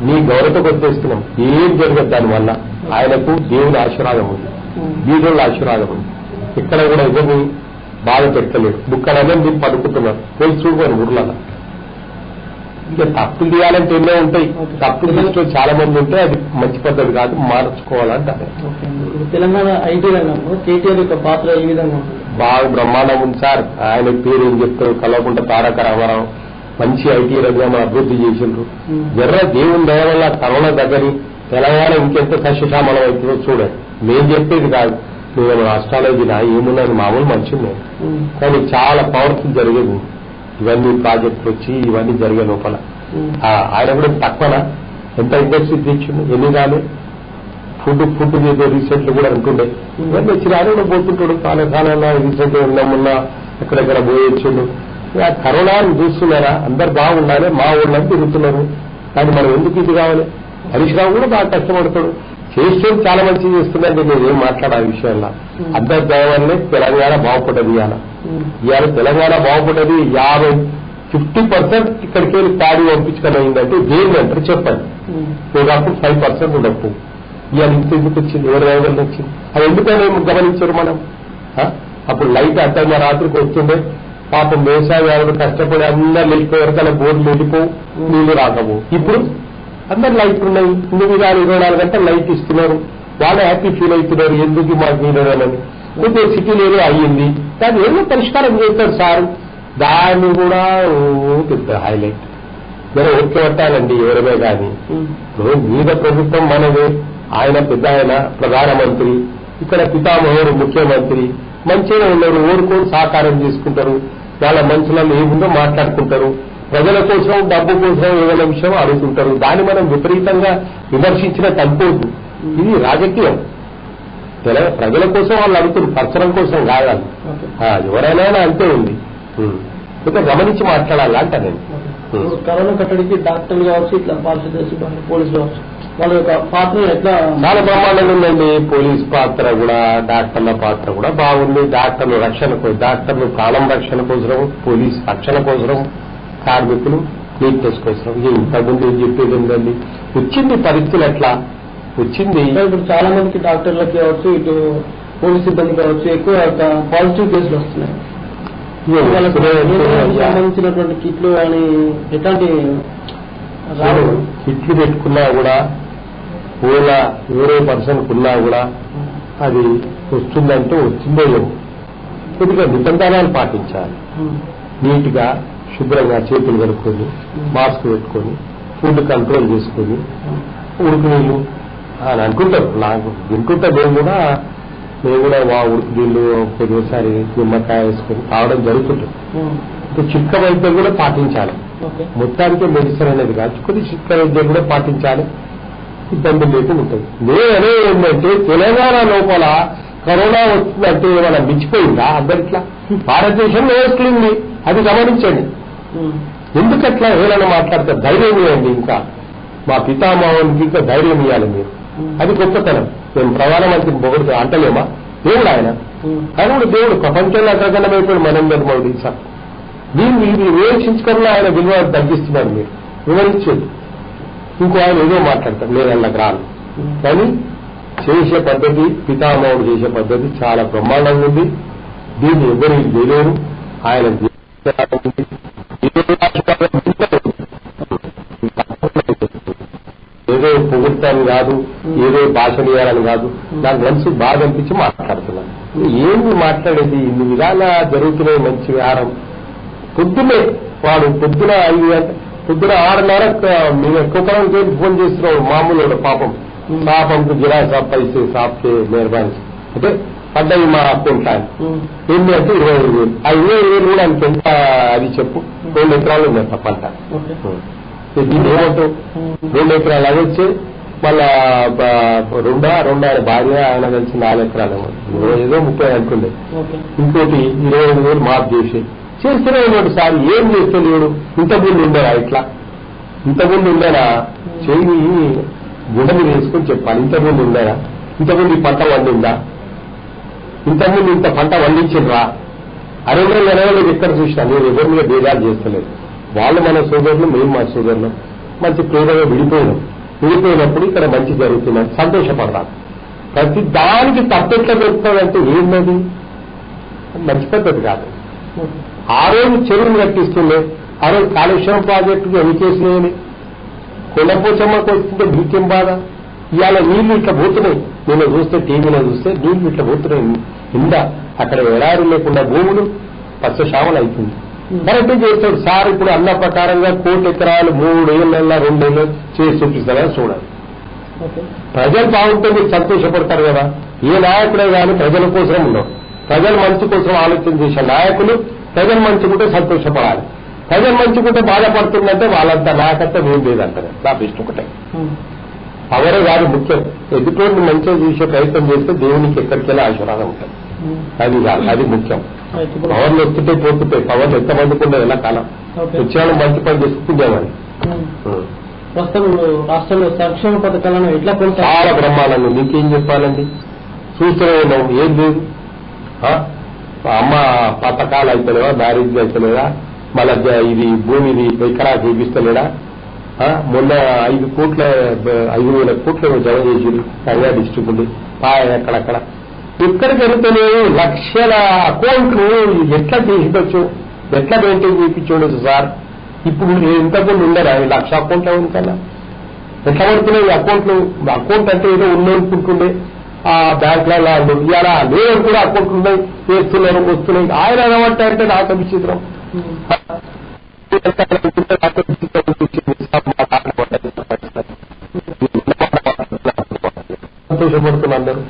నీ గౌరవతో కొట్టేస్తున్నాం. ఏం జరగదు దానివల్ల. ఆయనకు దేవుని ఆశీర్వాదం ఉంది, బీదోళ్ళ ఆశీర్వాదం ఉంది. ఇక్కడ కూడా ఎవరిని బాధ పెట్టలేడు. బుక్కడనే మీరు పడుకుంటున్నారు, తెలుసు చూడుకోని ఊర్లలో ఇక తప్పులు తీయాలంటే ఎన్నో ఉంటాయి. తప్పులు దృష్టిలో చాలా మంది ఉంటే అది మంచి పద్ధతి కాదు, మార్చుకోవాలంటారు. తెలంగాణ ఐటీ రంగంలో కేటీఆర్ యొక్క పాత్ర ఈ విధంగా బాగా బ్రహ్మాండంగా ఉంది సార్. ఆయన పేరు ఏం చెప్తారు, కల్వకుంట్ల తారక రామారావు మంచి ఐటీ రంగం అభివృద్ధి చేసిండ్రు. జర్ర దేవుని దయ వల్ల కరోనా దగ్గరి తెలంగాణ ఇంకెంత సస్యశ్యామలం అవుతుందో చూడండి. మేము చెప్పేది కాదు, నేను అస్ట్రాలజీ ఏమున్నాను మామూలు మనిషిని, కానీ చాలా పవర్ఫుల్ జరిగేది ఇవన్నీ ప్రాజెక్టులు వచ్చి ఇవన్నీ జరిగే లోపల. ఆయన కూడా తక్కువనా, ఎంత ఇండస్ట్రీ తెచ్చిండు, ఎన్ని కాదు ఫుడ్ ఏదో రీసెంట్లు కూడా అంటుండే. ఇవన్నీ వచ్చి ఆయన కూడా పోతుంటాడు కాలకాలంలో రీసెంట్ ఉన్నామున్నా ఎక్కడెక్కడ పోయొచ్చిండు. కరోనాను చూస్తున్నారా, అందరు బాగుండాలి, మా ఊళ్ళని తిరుగుతున్నారు. కానీ మనం ఎందుకు ఇది కావాలి? హరీష్ రావు కూడా బాగా కష్టపడతాడు, చేస్తే చాలా మంచిగా చేస్తుందంటే నేను ఏం మాట్లాడాలి విషయంలో. అందరి దయవల్లే తెలంగాణ బాగుపడ్డది. ఇవాళ తెలంగాణ బాగుపడ్డది. 50% ఇక్కడికి వెళ్ళి ప్యాడీ పంపించుకొని అయిందంటే దేని అంటారు చెప్పండి. ఒకప్పుడు 5% ఉండకు. ఇవాళ ఇంత ఎందుకు వచ్చింది, ఎవరి దయవల్ల వచ్చింది? అది ఎందుకని గమనించారు మనం? అప్పుడు లైట్ అడ్డంగా రాత్రికి వస్తుండే, పాపం వ్యవసాయాలు కష్టపడి అందరు వెళ్ళిపోయారు, తన బోర్డులు వెళ్ళిపోవు, నీళ్లు రాకపోవు. ఇప్పుడు అందరు లైట్లు ఉన్నాయి, 24 గంటలు లైట్ ఇస్తున్నారు, వాళ్ళు హ్యాపీ ఫీల్ అవుతున్నారు. ఎందుకు మాకు నీళ్ళని కొద్దిగా సిటీలో అయ్యింది, దాన్ని ఏదో పరిష్కారం చేస్తారు సార్. దాన్ని కూడా పెద్ద హైలైట్ మీరు ఓకే పట్టాలండి ఎవరమే కానీ. మీద ప్రభుత్వం మనదే, ఆయన పెద్ద ఆయన ప్రధానమంత్రి, ఇక్కడ పితామహుడు ముఖ్యమంత్రి, మంచిగా ఉన్నారు, ఊరుకోని సహకారం చేసుకుంటారు, వాళ్ళ మనుషులను ఏముందో మాట్లాడుకుంటారు, ప్రజల కోసం డబ్బు కోసం ఏదైనా విషయం అడుగుతుంటారు. దాన్ని మనం విపరీతంగా విమర్శించినట్టు అనుకోవద్దు. ఇది రాజకీయం. ప్రజల కోసం వాళ్ళు అడుగుతారు, పర్సనం కోసం కావాలి. ఎవరైనా అంతే ఉంది, ఇంకా గమనించి మాట్లాడాలి అంట నేను. కరోనా కట్టడికి డాక్టర్లు కావచ్చు, ఇట్లా పారిశుద్ధ్య సిబ్బంది, పోలీసులు కావచ్చు, వాళ్ళ యొక్క పాత్ర ఎట్లా చాలా బ్రహ్మాండంగా ఉందండి. పోలీస్ పాత్ర కూడా, డాక్టర్ల పాత్ర కూడా బాగుంది. డాక్టర్లు డాక్టర్లు ప్రాణం రక్షణ కోసం, పోలీస్ రక్షణ కోసం, కార్మికులు నీట్నెస్ కోసం. ఇంతకుముందు ఏం చెప్పేది ఉందండి, వచ్చింది పరిస్థితులు ఎట్లా వచ్చింది. ఇప్పుడు చాలా మందికి డాక్టర్లకి కావచ్చు, ఇటు పోలీస్ సిబ్బంది కావచ్చు, ఎక్కువ పాజిటివ్ కేసులు వస్తున్నాయి. సంబంధించినటువంటి కిట్లు అని ఎట్లాంటి కిట్లు పెట్టుకున్నా కూడా, వేరే పర్సన్ కున్నా కూడా అది వస్తుందంటే వచ్చిందో లేవు. కొద్దిగా నిబంధనలు పాటించాలి. నీట్ గా శుభ్రంగా చేతులు కడుక్కొని, మాస్క్ పెట్టుకొని, ఫుడ్ కంట్రోల్ చేసుకొని, ఉడుకు నీళ్లు అని అంటుంటారు. నాకు వింటుంటా, మేము కూడా ఉడుకు నీళ్లు కొద్దిసారి నిమ్మకాయ వేసుకొని తాగడం జరుగుతుంటుంది. చిక్క వైద్యం కూడా పాటించాలి. మొత్తానికి మెడిసిన్ అనేది కాదు, కొద్ది చిక్క వైద్యం కూడా పాటించాలి. ఇబ్బంది లేకుండా ఉంటుంది. నేనే ఏంటంటే తెలంగాణ లోపల కరోనా వస్తుందంటే ఏమైనా మించిపోయిందా? అందరిట్లా భారతదేశంలో వస్తుంది, అది గమనించండి. ఎందుకట్లా ఏమైనా మాట్లాడతారు? ధైర్యం ఇవ్వండి. ఇంకా మా పితామహానికి ఇంకా ధైర్యం ఇవ్వాలి మీరు. అది గొప్పతనం. మేము ప్రధానమంత్రిని పొగడుతూ అంటలేమా? దేవుడు ఆయన, ఆయన కూడా దేవుడు. ప్రపంచంలో అగ్రగణమైపోయి మనం నిర్మడి సార్. దీన్ని ఇది వివేచించుకోవడంలో ఆయన విలువ తగ్గిస్తున్నారు. మీరు వివరించేది ఇంకో ఆయన ఏదో మాట్లాడతారు, నేను అన్నకు రాను. కానీ చేసే పద్ధతి, పితామహుడు చేసే పద్ధతి చాలా బ్రహ్మాండంగా ఉంది. దీన్ని ఎవరు చేయలేరు. ఆయన ఏదో పొగుడతాను కాదు, ఏదో భాషలు ఇవ్వాలని కాదు, నాకు మనసు బాధ అనిపించి మాట్లాడుతున్నాను. ఏంది మాట్లాడేది? ఇన్ని విధాలా జరుగుతున్నాయి మంచి వ్యవహారం. పొద్దున్నే వాడు పొద్దున 5 గంటల పొద్దున 6:30 మేము ఎక్కువ కాలం ఫోన్ చేస్తున్నాడు. మామూలు పాపం సాపంకు జిరా సాప్ పైసే సాప్కే మెహర్బానీ అంటే పడ్డాయి మా అకౌంట్. ఏంటి అంటే 25,000. ఆ 25,000 కూడా ఆయనకి ఎంత అది చెప్పు. 2 ఎకరాలు ఉన్నాయి పంట. దీన్ని ఏమంటావు? 2 ఎకరాలు అది వచ్చి మళ్ళా ఆయన భార్య ఆయన కలిసి 4 ఎకరాలు ఏదో 30 అనుకుండే. ఇంకోటి 25,000 మాఫ్ చేసి చేస్తూనే ఉన్నాడు సార్. ఏం చేస్తే లేడు. ఇంతకుముందు ఉండరా ఇట్లా? ఇంతకుముందు ఉండరా? చెయ్యి గుండెని వేసుకొని చెప్పాలి. ఇంతకుముందు ఉండరా? ఇంతకుముందు ఈ పంట వండిందా? ఇంతకుముందు ఇంత పంట వండించిండ్రా? 60 ఎక్కడ చూసినా నేను ఎవరి మీద భేదాలు చేస్తలేదు. వాళ్ళు మన సోదరులు, మేము మా సోదరులు. మంచి ప్రేమగా విడిపోయినప్పుడు ఇక్కడ మంచి జరుగుతుందని సంతోషపడతాను. ప్రతి దానికి తప్పెట్లా జరుగుతుందంటే ఏంటది? మంచి పద్ధతి కాదు. ఆ రోజు చెరువును కట్టిస్తుండే ఆ రోజు కాళేశ్వరం ప్రాజెక్టుకి ఎన్ని కేసులు కొండపోచమ్మకు వస్తుంటే మీకేం బాధ? ఇవాళ నీళ్లు ఇట్లా పోతున్నాయి. నేను చూస్తే టీవీలో చూస్తే నీళ్లు ఇట్లా పోతున్నాయి కింద. అక్కడ ఎడారి లేకుండా భూములు పచ్చశామలు అవుతుంది. కరెక్ట్ చేస్తాడు సార్. ఇప్పుడు అన్న ప్రకారంగా 1 కోటి ఎకరాలు 3 ఏళ్ళ 2 ఏళ్ళు చేసి చూపిస్తారని చూడాలి. ప్రజలు బాగుంటే మీరు సంతోషపడతారు కదా. ఏ నాయకుడే కానీ ప్రజల కోసం ఉండవు. ప్రజల మంచి కోసం ఆలోచన చేసే నాయకులు ప్రజలు మంచుకుంటే సంతోషపడాలి. ప్రజలు మంచుకుంటే బాధపడుతుందంటే వాళ్ళంతా నాకంతా ఏం లేదంటారు. నా ఇష్టం ఒకటే పవరే కాదు ముఖ్యం. ఎదుటోడిని మంచిగా చూసే ప్రయత్నం చేస్తే దేవునికి ఎక్కడికెళ్ళి ఆశీర్వాదం ఉంటుంది. అది కాదు, అది ముఖ్యం. పవర్లు వస్తుంటే పోతుంటాయి. పవర్లు ఎంతమందికి ఉండదు ఎలా కాలం వచ్చేవాళ్ళు మంచి పని చేసుకుంటేమని. రాష్ట్రంలో సంక్షేమ పథకాలను ఎట్లా చాలా బ్రహ్మాండంగా మీకేం చెప్పాలండి. చూస్తూనే ఉన్నాం. ఏం లేదు. అమ్మ పథకాలు అయితలేవా, మ్యారేజ్ అయితలేదా, మళ్ళా ఇది భూమిని ఎకరా చూపిస్తలేడా. మొన్న 5,000 కోట్లు జమ చేసి కళ్యాణ డిస్ట్రిక్ట్ ఎక్కడక్కడ ఎక్కడ జరుగుతున్నాయి. లక్షల అకౌంట్లు ఎట్లా చేసివచ్చు, ఎట్లా మెయింటైన్ చేయించవచ్చు సార్. ఇప్పుడు ఇంతకుముందు ఉండరా 1,00,000 అకౌంట్లు అవును ఎట్లా పడుతున్నాయి అకౌంట్లు. అకౌంట్ అంటే ఏదో ఉన్నాయనుకుంటుండే ఆ బ్యాంకులలో ఇలా లేదని కూడా అకౌంట్లు ఉన్నాయి, వేస్తున్నారు, వస్తున్నాయి. ఆయన అనమంటే అంటే నాకు విచిత్రం. సంతోషపడుతున్న అందరూ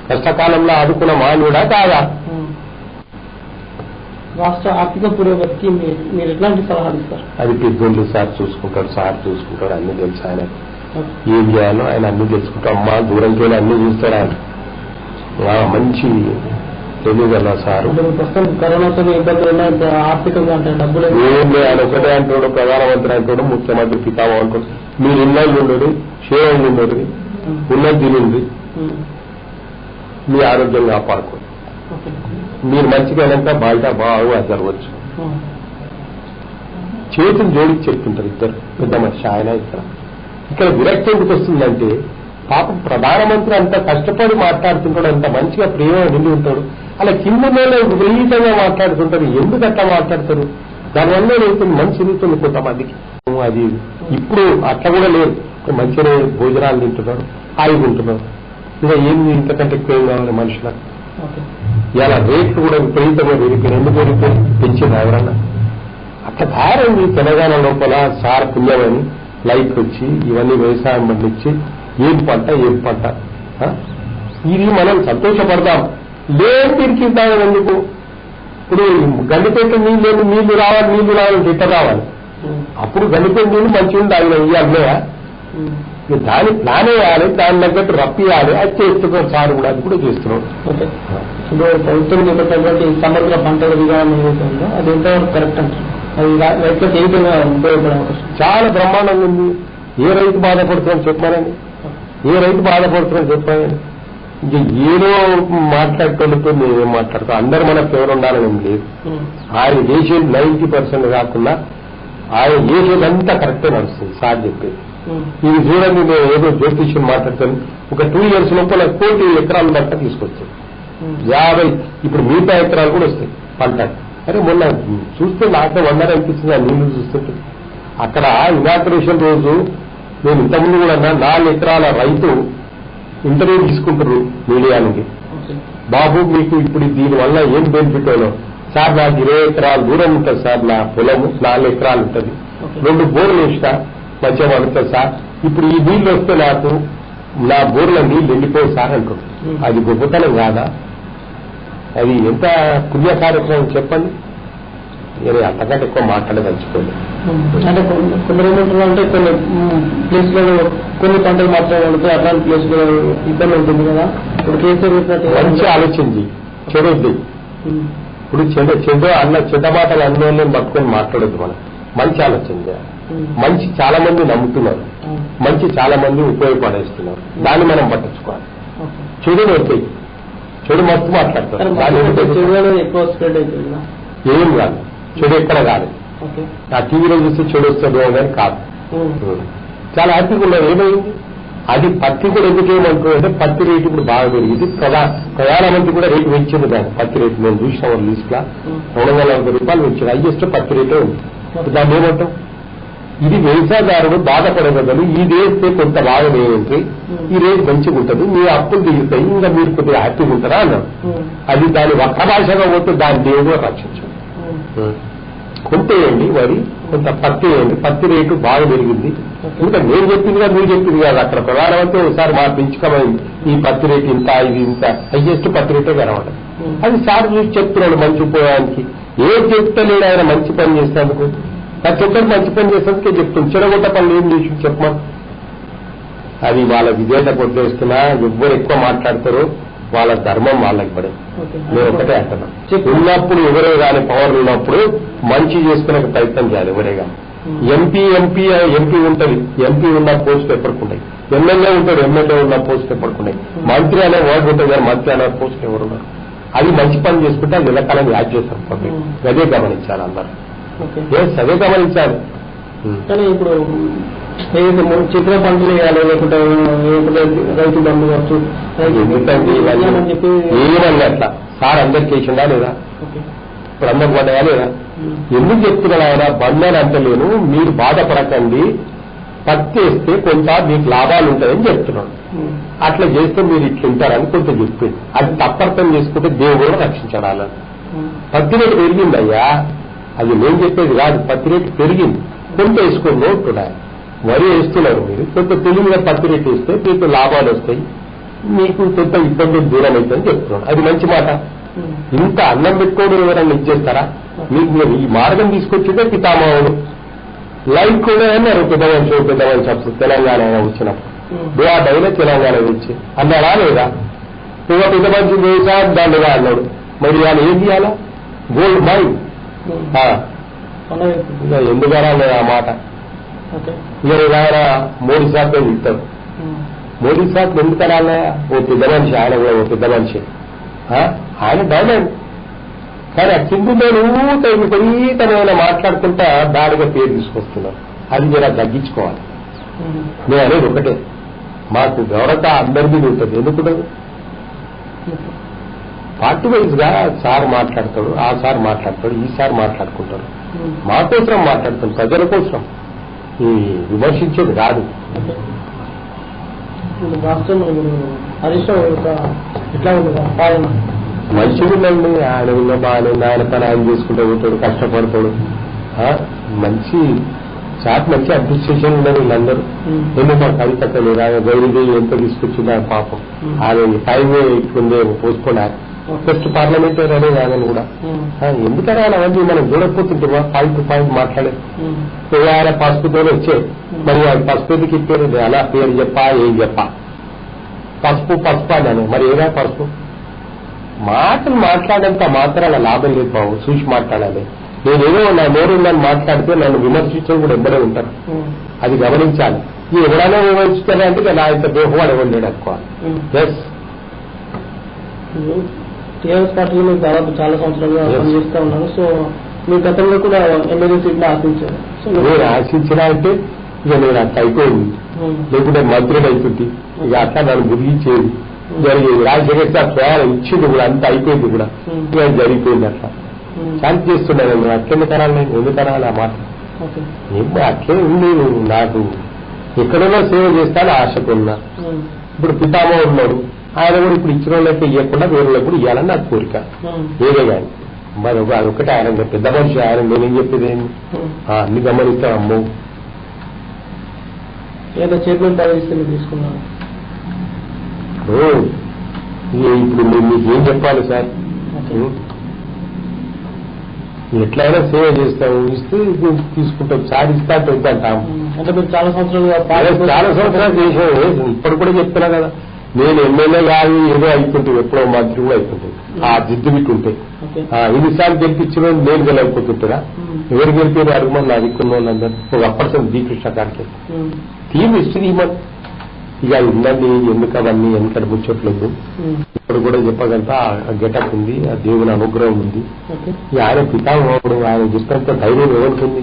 కష్టకాలంలో ఆదుకున్న మానవుడా కాదా? రాష్ట్ర ఆర్థిక పురోగతికి మీరు ఎట్లాంటి సలహాలు ఇస్తారు? అది పెద్దోళ్ళు సార్ చూసుకుంటాడు. అన్ని తెలుసు ఆయన ఏం చేయాలో ఆయన అన్ని తెలుసుకుంటాడు. అమ్మా దూరంకి వెళ్ళి అన్ని చూస్తాడు ఆయన. మంచి తెలియగల సారు. కరోనాతో ఇబ్బందులు ఉన్నాయి ఆర్థికంగా అంటే డబ్బులు ఏం లేదు. ఆయన ఒకటే అంటాడు, ప్రధానమంత్రి అంటాడు, ముఖ్యమంత్రి పితామా అంటాడు. మీరు ఇళ్ళల్లో ఉండడు, క్షేమంగా ఉండదు, ఉన్నది తినండి, మీ ఆరోగ్యం కాపాడుకోండి, మీరు మంచిగా అయినాక బాగా బాగా జరగవచ్చు. చేతులు జోడికి చెప్తుంటారు ఇద్దరు పెద్ద మనిషి ఆయన. ఇక్కడ విరక్తి ఎందుకు వస్తుందంటే పాపం ప్రధానమంత్రి అంత కష్టపడి మాట్లాడుతుంటాడు, అంత మంచిగా ప్రేమ నిండి ఉంటాడు. అలా కింద మీద విపరీతంగా మాట్లాడుతుంటారు. ఎందుకు అట్లా మాట్లాడతారు? దానివల్ల ఏదైతుంది మంచి జరుగుతుంది కొంతమందికి. అది ఇప్పుడు అట్లా కూడా లేదు. మంచిగా భోజనాలు తింటున్నారు, హాయిగా ఉంటున్నారు. ఇంకా ఏమి ఇంతకంటే ఎక్కువ ఏం కావాలి మనుషులకు. ఇలా రేట్లు కూడా విపరీతంగా పెరిగిపోయి ఎందుకు పెంచింది ఎవరన్నా. అట్లా తయారైంది తెలంగాణ లోపల. సార్ పుణ్యమని లైట్ వచ్చి ఇవన్నీ వ్యవసాయం పండించి ఏం పంట ఇది మనం సంతోషపడతాం. లేని తిరిగిద్దాం ఎందుకు? ఇప్పుడు గండిపేట నీళ్లు రావాలి గిట్ట రావాలి. అప్పుడు గండిపేట నీళ్లు మంచిగా తాగిన ఇవ్వాలయా? దాని ప్లాన్ వేయాలి, దాని తగ్గట్టు రప్పియాలి. అది చేస్తున్నాం సార్ కూడా, అది కూడా చేస్తున్నాం. ఇప్పుడు ప్రభుత్వం చేపట్టినటువంటి సమగ్ర పంటల విధానం ఏదైతుందో అది ఎంతవరకు కరెక్ట్ అంటారు? అది రైతులకు ఏ విధంగా ఉపయోగపడే అవకాశం? చాలా బ్రహ్మాండంగా ఉంది. ఏ రైతు బాధపడుతున్నాం చెప్పానండి, ఏ రైతు బాధపడుతున్నాం చెప్పానండి. ఇంకా ఏదో మాట్లాడుతుంటే నేనేం మాట్లాడతాను. అందరూ మన ఫేవర్ ఉండాలని ఏం లేదు. ఆయన చేసేది 90% కాకుండా ఆయన చేసేదంతా కరెక్టే నడుస్తుంది సార్ చెప్పేది. ఇది చూడండి, నేను ఏదో జ్యోతిష్యం మాట్లాడుతాను. ఒక 2 years లోపల 1 కోటి ఎకరాల పంట తీసుకొచ్చాను. 50 ఇప్పుడు మిగతా ఎకరాలు కూడా వస్తాయి పంట. అరే మొన్న చూస్తే నాకే వండర్ అనిపిస్తుంది ఆ నీళ్లు చూస్తుంటే. అక్కడ ఇనాగ్రేషన్ రోజు నేను ఇంతకుముందు కూడా 4 ఎకరాల రైతు ఇంటర్వ్యూ తీసుకుంటారు మీడియానికి. బాబు మీకు ఇప్పుడు దీనివల్ల ఏం బెనిఫిట్ అయినా సార్? నాకు 20 ఎకరాలు దూరం ఉంటుంది సార్, నా పొలము 4 ఎకరాలు ఉంటుంది, 2 బోర్లు వేసినా మంచిగా పడుతుంది సార్. ఇప్పుడు ఈ నీళ్లు వస్తే నాకు నా బోర్ల నీళ్లు ఎండిపోయి సార్ అంటుంది. అది గొప్పతనం కాదా? అది ఎంత పుణ్య కార్యక్రమం చెప్పండి. నేను అంతకంటే ఎక్కువ మాట్లాడదలుచుకోండి. అంటే కొందరు ఏమంటారు, కొన్ని ప్లేస్లలో కొన్ని పంటలు మాత్రమే పడితే అట్లాంటి ప్లేస్లో ఇబ్బంది ఉంటుంది కదా. ఇప్పుడు కేసీఆర్ మంచి ఆలోచించి చెడొద్దు. ఇప్పుడు చెడ్డ మాటలు అన్ని పట్టుకొని మాట్లాడొద్దు. మనం మంచి ఆలోచన చేయాలి. మంచి చాలా మంది నమ్ముతున్నారు, మంచి చాలా మంది ఉపయోగపడేస్తున్నారు. దాన్ని మనం పట్టించుకోవాలి. చెడు వస్తాయి, చెడు మస్తు మాట్లాడతారు. ఎక్కువ స్ప్రెడ్ అవుతుంది. ఏం కాదు, చెడు ఎక్కడ కాదు. ఆ టీవీలో చూస్తే చెడు వస్తుందో కానీ కాదు. చాలా హ్యాపీగా ఉన్నారు. ఏమైంది? అది పత్తి కూడా ఎందుకేమంటుందంటే పత్తి రేటు ఇప్పుడు బాగా పెరిగింది. ప్రధానమంత్రి కూడా రేటు పెంచింది దాన్ని. పత్తి రేటు నేను చూసిన లిస్ట్ లా 250 రూపాయలు పెంచింది. హైయెస్ట్ పత్తి రేటే ఉంది. దాన్ని ఏమంటాం? ఇది వ్యవసాయదారుడు బాధపడే బదులు ఇది వేస్తే కొంత బాగా వేయండి, ఈ రేటు మంచిగా ఉంటుంది, మీ అప్పులు దిగుతాయి, ఇంకా మీరు కొద్దిగా హ్యాపీగా ఉంటారా అన్నాడు. అది దాని ఒక్క భాషగా పోతే దాని దేవుడు రక్షించండి. కొంత వేయండి వరి, కొంత పత్తి వేయండి. పత్తి రేటు బాగా పెరిగింది. ఇంకా నేను చెప్పింది కదా, మీరు చెప్పింది కాదు. అక్కడ ప్రధానమంత్రి ఒకసారి మా పెంచుకోమైంది, ఈ పత్తి రేటు ఇంత, ఇది ఇంత, హైయెస్ట్ పత్తి రేటే కనబడదు. అది సార్ చూసి చెప్తున్నాడు మంచి ఉపయోగానికి. ఏం చెప్తలేడు ఆయన మంచి పని చేసేందుకు. ప్రతి ఒక్కరు మంచి పని చేసేందుకే చెప్తుంది. చెడగొట్ట పనులు ఏం చేసి చెప్పమా. అది వాళ్ళ విజేత కొట్టేస్తున్నా ఎవ్వరు ఎక్కువ మాట్లాడతారో వాళ్ళ ధర్మం వాళ్ళకి పడదు. నేను ఒకటే అంటున్నా, ఉన్నప్పుడు ఎవరే కానీ పవర్ ఉన్నప్పుడు మంచి చేసుకునే ప్రయత్నం చేయాలి ఎవరే కానీ. ఎంపీ ఉంటుంది, ఎంపీ ఉన్న పోస్టులు ఎప్పటికుంటాయి. ఎమ్మెల్యే ఉంటాడు, ఎమ్మెల్యే ఉన్న పోస్టులు ఎప్పటికుంటాయి. మంత్రి అనే వర్డ్ ఉంటుంది కానీ మంత్రి అనే పోస్టులు ఎవరున్నారు. అది మంచి పని చేసుకుంటే అది ఎల్లకాలం యాడ్ చేస్తారు పబ్లిక్. అదే గమనించాలి అందరూ. అదే గమనించాలి. కానీ ఇప్పుడు చిత్ర పంటలు వేయాలి, లేకుంటే రైతు బంధు కావచ్చు, ఎందుకంటే ఏమన్నా అట్లా సార్ అందరికి వేసిందా లేదా, ఇప్పుడు అందరికి పడ్డాయా లేదా? ఎందుకు చెప్తున్నాడు ఆయన? బంధాన్ని అంటలేను, మీరు బాధపడకండి, పత్తి వేస్తే కొంత మీకు లాభాలు ఉంటాయని చెప్తున్నాడు. అట్లా చేస్తే మీరు ఇట్లుంటారని కొంత చెప్పేది. అది తప్పర్థం చేసుకుంటే దేవుడు కూడా రక్షించాడు అలా. పత్తి రేటు పెరిగిందయ్యా, అది నేను చెప్పేది కాదు. పత్తి రేటు పెరిగింది, కొంత వేసుకొని నోటున్నాయి. వరి వేస్తున్నారు మీరు, కొంత తెలివిగా పత్తి రేటు వేస్తే మీకు లాభాలు వస్తాయి, మీకు కొంత ఇబ్బందులు దూరం అవుతాయని చెప్తున్నాడు. అది మంచి మాట. ఇంత అన్నం పెట్టుకోవడం ఎవరైనా ఇచ్చేస్తారా? మీకు ఈ మార్గం తీసుకొచ్చిందే పితామహుడు. లైక్ కూడా అన్నారు పెద్ద మనిషి అప్పుడు తెలంగాణ వచ్చినప్పుడు ఆ డైలో తెలంగాణ వచ్చి అన్నాడా లేదా? నువ్వు పెద్ద మనిషి వ్యవసాయం దానిగా అన్నాడు. మరి వాళ్ళు ఏం చేయాలా? గోల్డ్ మైన్ ఎందుకరా ఆ మాట. ఆయన మోడీ సాబ్ ఇస్తారు. మోడీ సాబ్ ఎందుకనాలే? ఓ పెద్ద మనిషి, ఆయన కూడా ఓ పెద్ద మనిషి, ఆయన డైలాగ్. కానీ ఆ కింద విపరీతమైన మాట్లాడుకుంటా దాడిగా పేరు తీసుకొస్తున్నారు. అది జర తగ్గించుకోవాలి. నేను అనేది ఒకటే, మాకు గౌరవ అందరి మీద ఉంటుంది. ఎందుకుంటుంది? పార్టీ వైజ్ గా సార్ మాట్లాడతాడు, ఆ సార్ మాట్లాడతాడు, ఈ సార్ మాట్లాడుకుంటాడు. మా కోసం మాట్లాడుతాడు, ప్రజల కోసం. ఈ విమర్శించేది కాదు. మంచిగుందండి, ఆయన ఉన్న బాగానే ఆయన పని ఆయన చేసుకుంటూ పోతాడు, కష్టపడతాడు. మంచి మంచి అడ్మినిస్ట్రేషన్ ఉన్నారు వీళ్ళందరూ. ఎందుకు మాకు అది తగ్గలేదు. ఆయన గౌరీదేవి ఎంత తీసుకొచ్చింది ఆ పాపం. ఆయన టైమే ఇట్లుందే పోసుకున్నా ఫస్ట్ పార్లమెంటరీ అనేది ఆయన కూడా. ఎందుకని ఆయన అవన్నీ మనం చూడకపోతుంటామా? పాయింట్ టు పాయింట్ మాట్లాడేది. ఆయన పసుపుతో వచ్చే, మరి ఆయన పసుపు ఎందుకు ఇచ్చారు? అలా పేరు చెప్పా, ఏం చెప్పా, పసుపు అని. మరి ఏదా పసుపు? మాటలు మాట్లాడేంత మాత్రాల లాభం లేదు బాబు, చూసి మాట్లాడాలి. నేనేదో నా నోరుందని మాట్లాడితే నన్ను విమర్శించడం కూడా ఎందరో ఉంటారు. అది గమనించాలి. ఈ ఎవరైనా విమర్శిస్తారా అంటే నా ఇంత దేహవాడు ఇవ్వండి అనుకోవాలి. ఎస్, టీఆర్ఎస్ పార్టీలో మీరు దాదాపు చాలా సంవత్సరాలుగా పనిచేస్తూ ఉన్నారు. సో మీ గతంలో కూడా ఎమ్మెల్యే సీట్లు ఆశించారు. నేను ఆశించినా అంటే ఇక నేను అంత అయిపోయింది, లేకుంటే మంత్రులు అయిపోయింది. ఇక అట్లా నన్ను మురిగించేది జరిగేది. రాజశేఖర్ సార్ ఇచ్చింది కూడా అంత అయిపోయింది కూడా, ఇక జరిగిపోయింది. అట్లా శాంతి చేస్తున్నాను. నేను అట్లెందుకు అనాలి? నేను ఎందుకు అనాలి ఆ మాట? అట్లే ఉంది. నాకు ఎక్కడైనా సేవ చేస్తాను ఆశకున్నా. ఇప్పుడు పితామో ఉన్నాడు, ఆయన కూడా ఇప్పుడు ఇచ్చిన వాళ్ళకి ఇవ్వకుండా వేరే కూడా ఇవ్వాలని నాకు కోరిక. ఏదే కానీ మరి అదొకటి ఆయన పెద్ద మనిషి, ఆయన నేనేం చెప్పేది అన్ని గమనిస్తాను. అమ్మో ఏదో చేతులు తీసుకున్నాను. ఇప్పుడు మీకేం చెప్పాలి సార్? ఎట్లయినా సేవ చేస్తాము, ఇస్తే తీసుకుంటాం, సాధిస్తా వద్దంటాము. అంటే మీరు చాలా సంవత్సరాలు చేసాము. ఇప్పుడు కూడా చెప్తున్నా కదా, నేను ఎమ్మెల్యే కాదు ఏదో అయిపోతుంది, ఎప్పుడో మంత్రి కూడా అయిపోతుంది. ఆ జిద్దు బిట్టుంటే ఇన్నిసార్లు గెలిపించిన నేను గెలవకపోతుంటారా? ఎవరు గెలిపారు అడుగుమని నా దిక్కున్న వాళ్ళందరూ. ఒక అప్పటిసరి బి కృష్ణ గారికి టీం హిస్టరీ ఇవ్వను. ఇక ఉందండి, ఎందుకు అవన్నీ వెనకటి ముచ్చట్లేదు. ఇప్పుడు కూడా చెప్పగలుగుతా ఆ గెటప్ ఉంది, ఆ దేవుని అనుగ్రహం ఉంది. ఆయన పితామహుడు, ఆయన చెప్పినంత ధైర్యం ఎవరికి?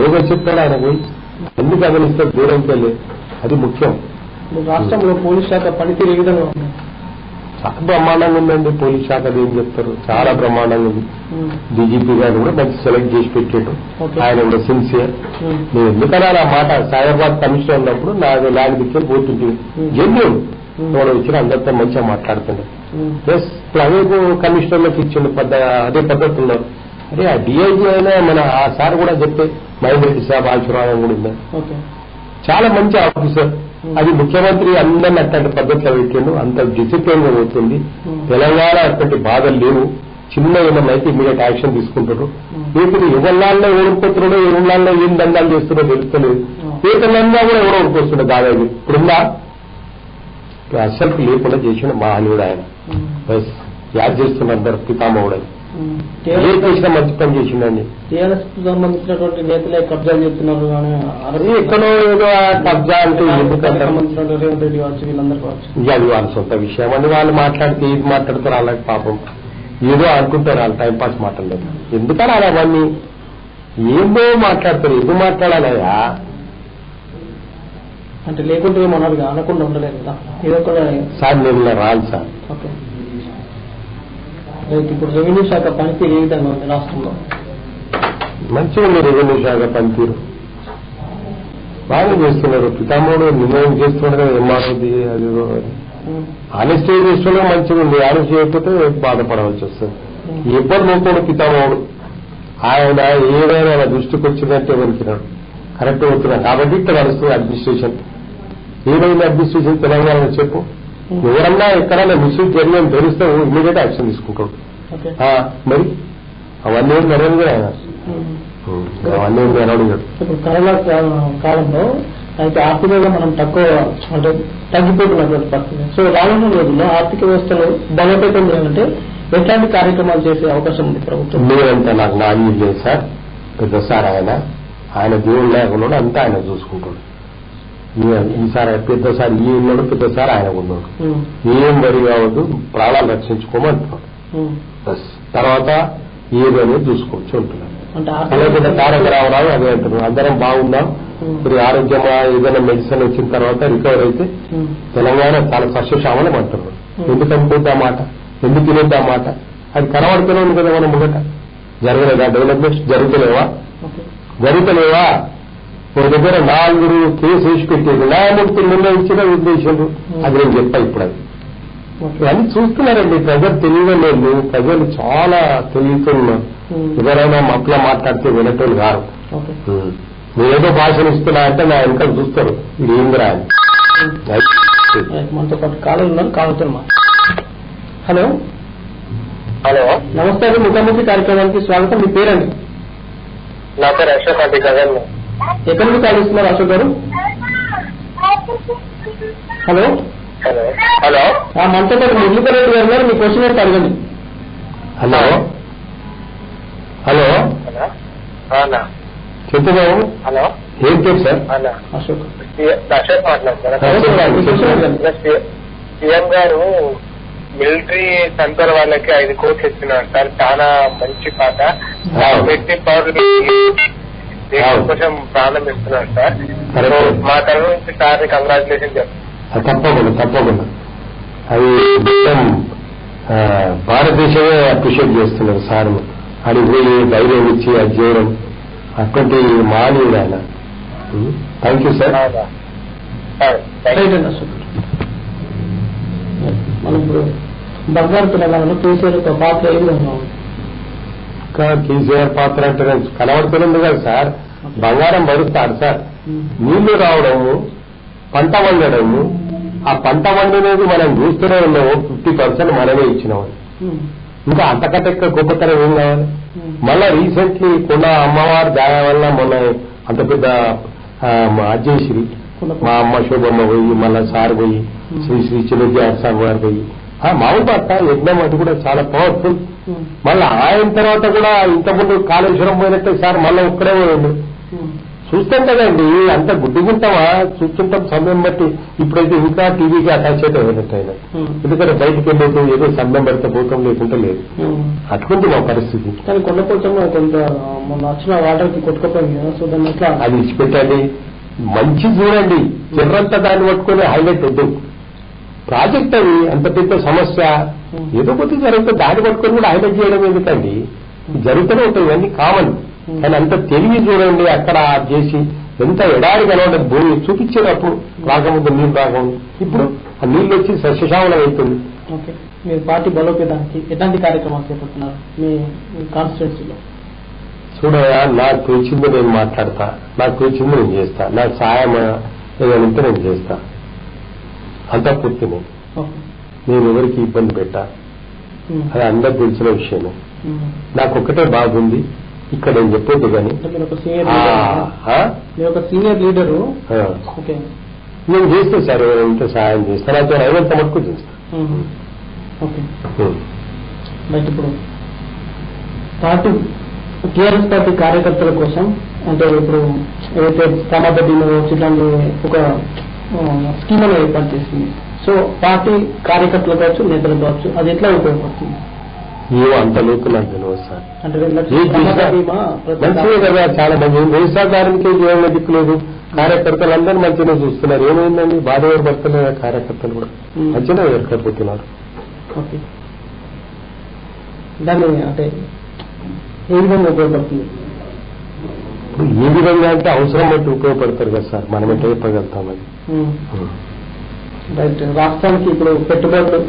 ఏదో చెప్తాడు ఆయన పోయి ఎందుకు గమనిస్తే దూరంకి వెళ్ళి. అది ముఖ్యం. రాష్ట్రంలో పోలీస్ శాఖ పనితీరు ఏ విధంగా ఉంది? చాలా బ్రహ్మాండంగా ఉందండి. పోలీస్ శాఖ ఏం చెప్తారు, చాలా బ్రహ్మాండంగా ఉంది. డీజీపీ గారు కూడా మంచి సెలెక్ట్ చేసి పెట్టాడు. ఆయన కూడా సిన్సియర్. నేను ఎందుకన్నా నా మాట సైబరాబాద్ కమిషనర్ ఉన్నప్పుడు నాది ల్యాండ్ దిక్కుని పోతుంది. జెన్యూన్ ఎవరు వచ్చిన అందరితో మంచిగా మాట్లాడుతున్నాడు. ప్లస్ అదే కమిషనర్లకు ఇచ్చిండు అదే పద్ధతి ఉన్నారు. అరే ఆ డిఐజీ అయినా మన ఆ సార్ కూడా చెప్తే మహేందర్ రెడ్డి సార్ ఆశీర్వాదం కూడా ఉంది. చాలా మంచి ఆఫీసర్. అది ముఖ్యమంత్రి అందరినీ అట్లాంటి పద్ధతిలో పెట్టిండు. అంత డిసిప్లిన్ గా పోతుంది. తెలంగాణ అటువంటి బాధలు లేవు. చిన్న ఏమన్నా అయితే ఇమీడియట్ యాక్షన్ తీసుకుంటారు. ఇప్పుడు ఎవరినాల్లో ఓడిపోతున్నాడో ఎవరినాల్లో ఏం దండాలు చేస్తున్నారో తెలుస్తలేదు. ఏకన్నా కూడా ఎవరో ఓడిపోతున్నాడు దాదాపు ఇప్పుడున్నా అసలు లేకుండా చేసిన మహనీయుడు ఆయన. బస్ యాడ్ చేస్తున్నారు అందరు పితామహుడు. ఏ చేసినా మంచి పని చేసిండండి. టీఆర్ఎస్ సంబంధించినటువంటి నేతలే కబ్జాలు చెప్తున్నారు. అది ఎక్కడో ఏదో కబ్జా అంటే సంబంధించినటువంటి రేవంత్ రెడ్డి కావచ్చు, వీళ్ళందరూ కావచ్చు. అది వాళ్ళ సొంత విషయం అని వాళ్ళు మాట్లాడితే ఏది మాట్లాడతారు అలాగే పాపం ఏదో అనుకుంటారు. వాళ్ళు టైంపాస్ మాట్లాడలేదు. ఎందుకని అలా అవన్నీ ఏదో మాట్లాడతారు. ఎందుకు మాట్లాడాలయా అంటే లేకుంటే ఏమన్నారు అనకుండా ఉండలేదు కదా. ఏదో సార్ నేను రాను సార్. ఓకే, ఇప్పుడు రెవెన్యూ శాఖ పనితీరు ఏ విధంగా ఉంది రాష్ట్రంలో? మంచిగా ఉంది. రెవెన్యూ శాఖ పనితీరు బాగా చేస్తున్నారు. పితామహుడు నిర్ణయం చేస్తున్నాడు కదా ఎంఆర్ఓది. అది ఆనెస్ట్ చేస్తున్నా మంచిగా ఉంది. ఆనెస్ట్ చేయకపోతే బాధపడవలసి వస్తుంది. ఎవ్వరు నోకోడు పితామహుడు. ఆయన ఏదైనా ఆయన దృష్టికి వచ్చిందంటే వణికినాడు. కరెక్ట్ అవుతున్నాడు కాబట్టి ఇక్కడ నడుస్తుంది అడ్మినిస్ట్రేషన్. ఏమైంది అడ్మినిస్ట్రేషన్ తెలంగాణలో చెప్పు. ఎవరన్నా ఎక్కడైనా మిస్యూజ్ జరిగిందని తెలిస్తే ఇమీడియట్ యాక్షన్ తీసుకుంటాడు. మరి అవన్నీ ఏం జరగదు కదా ఆయన. అవన్నీ ఏం జరగదు. ఇప్పుడు కరోనా కాలంలో అయితే ఆర్థికంగా మనం తక్కువ అంటే తగ్గిపోతున్నటువంటి పరిస్థితి. సో రానున్న రోజుల్లో ఆర్థిక వ్యవస్థలో బలోపేతం చేయాలంటే ఎట్లాంటి కార్యక్రమాలు చేసే అవకాశం ఉంది ప్రభుత్వం? మీరంతా నాకు నాని లేదు సార్. పెద్ద సార్ ఆయన దేవుడు లేకుండా అంతా ఆయన చూసుకుంటాడు. ఈసారి పెద్దసారి ఈ ఉన్నాడు, పెద్దసారి ఆయన ఉన్నాడు. ఏం వరి కావద్దు, ప్రాణాలు రక్షించుకోమంటున్నాడు. బస్ తర్వాత ఏదైనా చూసుకోవచ్చు అంటున్నాడు. అలాగే తారక రామరావు అదే అంటున్నాడు. అందరం బాగున్నాం. ఇప్పుడు ఆరోగ్యమా ఏదైనా మెడిసిన్ వచ్చిన తర్వాత రికవర్ అయితే తెలంగాణ చాలా సస్యశ్యామలం అంటున్నాడు. ఎందుకు అనుకుంటా మాట, ఎందుకు తినేద్దా మాట? అది కనబడుతూనే ఉంది కదా మనం ముంగట. జరగలేదా డెవలప్మెంట్స్? జరుగుతలేవా? ఒక దగ్గర 4 కేసు వేసి పెట్టేది న్యాయమూర్తులు నిర్ణయించిన ఉద్దేశంలో అది నేను చెప్పా. ఇప్పుడు అది ఇవన్నీ చూస్తున్నారండి ప్రజలు. తెలియలేదు, ప్రజలు చాలా తెలియతున్నారు. ఎవరైనా మట్లా మాట్లాడితే వినటోళ్ళు కారు. నేనేదో భాషను ఇస్తున్నా అంటే నా వెనకాల చూస్తారు ఇది ఏందిరా అని. మనతో పాటు కాలేజ్ ఉన్నారు, కావచ్చు. హలో హలో, నమస్తే అండి. ముఖ్యమంత్రి కార్యక్రమానికి స్వాగతం. మీ పేరండి? నా పేరు అశోక్ అండి. కదండి. ఎక్కడి నుంచి కాల్ చేస్తున్నారు అశోక్ గారు? హలో హలో, మనతో పాటు మురళీధర్ రెడ్డి గారు మీ క్వశ్చన్ అయితే అడగండి. హలో హలో చెప్పు బాబు. హలో, ఏం పేరు సార్? అశోక్ మాట్లాడుతున్నారు. సీఎం గారు మిలిటరీ సెంటర్ వాళ్ళకి 5 కోట్లు ఇస్తున్నారు సార్. చాలా మంచి పాట పెట్టి పౌరులు కొంచెం ప్రారంభిస్తున్నారు సార్. మా తరఫు నుంచి సార్ కంగ్రాచులేషన్ చెప్తాను. తప్పకుండా అది మొత్తం భారతదేశమే అప్రిషియేట్ చేస్తున్నారు సార్. అడిగి పోయి ధైర్యం ఇచ్చి అది చేయడం అటువంటి మానవుడు ఆయన. Thank you sir. మనం ఇప్పుడు బంగారు తెలంగాణలో కేసీఆర్ పాత్ర ఏ విధంగా ఉంది? కేసీఆర్ పాత్ర అంటే కనబడుతుంది కదా సార్. బంగారం పడుతాడు సార్. నీళ్లు రావడము, పంట వండడము, ఆ పంట వండినది మనం చూస్తూనే ఉన్నాము. 50% మనమే ఇచ్చినామని. ఇంకా అంతకంటే గొప్పతనం ఏం కావాలి? మళ్ళా రీసెంట్లీ కొండ అమ్మవారి దయ వల్ల మొన్న అంత పెద్ద అజయశ్రీ మా అమ్మ శోభమ్మ పోయి, మళ్ళా సార్ పోయి, శ్రీ శ్రీ చిరంజీవి సార్ గారు పోయి, మామూలు పట్ట యజ్ఞం అది కూడా చాలా పవర్ఫుల్. మళ్ళీ ఆయన తర్వాత కూడా ఇంతకుముందు కాళేశ్వరం పోయినట్టే సార్ మళ్ళీ ఒక్కడే పోయిండు. చూస్తాం కదండి, అంత గుడ్డిగుంటామా? చూస్తుంటాం సమయం బట్టి. ఇప్పుడైతే ఇంకా టీవీకి అటాచ్ అయితే అయినట్టు ఆయన. ఎందుకంటే బయటకు వెళ్ళేది ఏదో సమయం పడితే పోతాం, లేకుంటే లేదు. అటువంటి మా పరిస్థితి. కానీ కొండపోతాం కొంత మొన్న వచ్చిన వాటర్కి కొట్టుకుపోయింది కదా. సో దాన్ని ఎట్లా అది ఇచ్చిపెట్టండి. మంచి చూడండి, చిర్రంతా దాన్ని పట్టుకొని హైలైట్ వద్దు. ప్రాజెక్ట్ అది అంత పెద్ద సమస్య, ఏదో కొద్ది జరుగుతుంది, దాన్ని పట్టుకొని కూడా హైలైట్ చేయడం ఎందుకండి? జరుగుతూనే ఉంటాయి, ఇవన్నీ కామన్. కానీ అంత తెలివి చూడండి, అక్కడ చేసి ఎంత ఎడారి కనబడదు భూమి చూపించారు అప్పుడు రాకముందు, నీళ్ళు రాకముందు. ఇప్పుడు ఆ నీళ్ళు వచ్చి సస్యశామలం అవుతుంది. మీరు పార్టీ బలోపేతానికి ఎలాంటి కార్యక్రమాలు చేపడుతున్నారు మీ కాన్స్టిట్యున్సీలో? చూడయా, నాకు తోచింది నేను మాట్లాడతా, నాకు తోచింది నేను చేస్తా, నాకు సాయం ఏదంటే నేను చేస్తా, అంతా పూర్తి. నేను ఎవరికి ఇబ్బంది పెట్టా, అది అందరికి తెలిసిన విషయమే. నాకు ఒక్కటే బాగుంది ఇక్కడ నేను చెప్పొద్దు కానీ, ఒక సీనియర్ లీడరు నేను చేస్తే సార్ ఎవరైతే సహాయం చేస్తా, నాకు అయినంత మటుకు చేస్తా. ఇప్పుడు పార్టీ టీఆర్ఎస్ పార్టీ కార్యకర్తల కోసం అంటే ఇప్పుడు ఏదైతే శ్రమబడ్డీలో చిత్రాన్ని ఒక స్కీమ్ అనేది ఏర్పాటు చేసింది. సో పార్టీ కార్యకర్తలు కావచ్చు, నేతలు కావచ్చు, అది ఎట్లా ఉపయోగపడుతుంది? ఏమో అంత లోపు నాకు తెలియదు సార్. అంటే మంచిదే కదా, చాలా మంచి వ్యవసాయ కార్మికులకి ఏమైనా దిక్కులేదు, కార్యకర్తలు అందరూ మంచిగా చూస్తున్నారు. ఏమైందండి, బాధ పడుతున్నారు కార్యకర్తలు కూడా మంచిగా ఏర్పడిపోతున్నారు. దాన్ని అంటే ఏ విధంగా ఉపయోగపడుతుంది? ఇప్పుడు ఏ విధంగా అంటే అవసరం బట్టి ఉపయోగపడతారు కదా సార్, మనం ఎట్లా చెప్పగలుగుతాం అది. రైట్. రాష్ట్రానికి ఇప్పుడు పెట్టుబడులు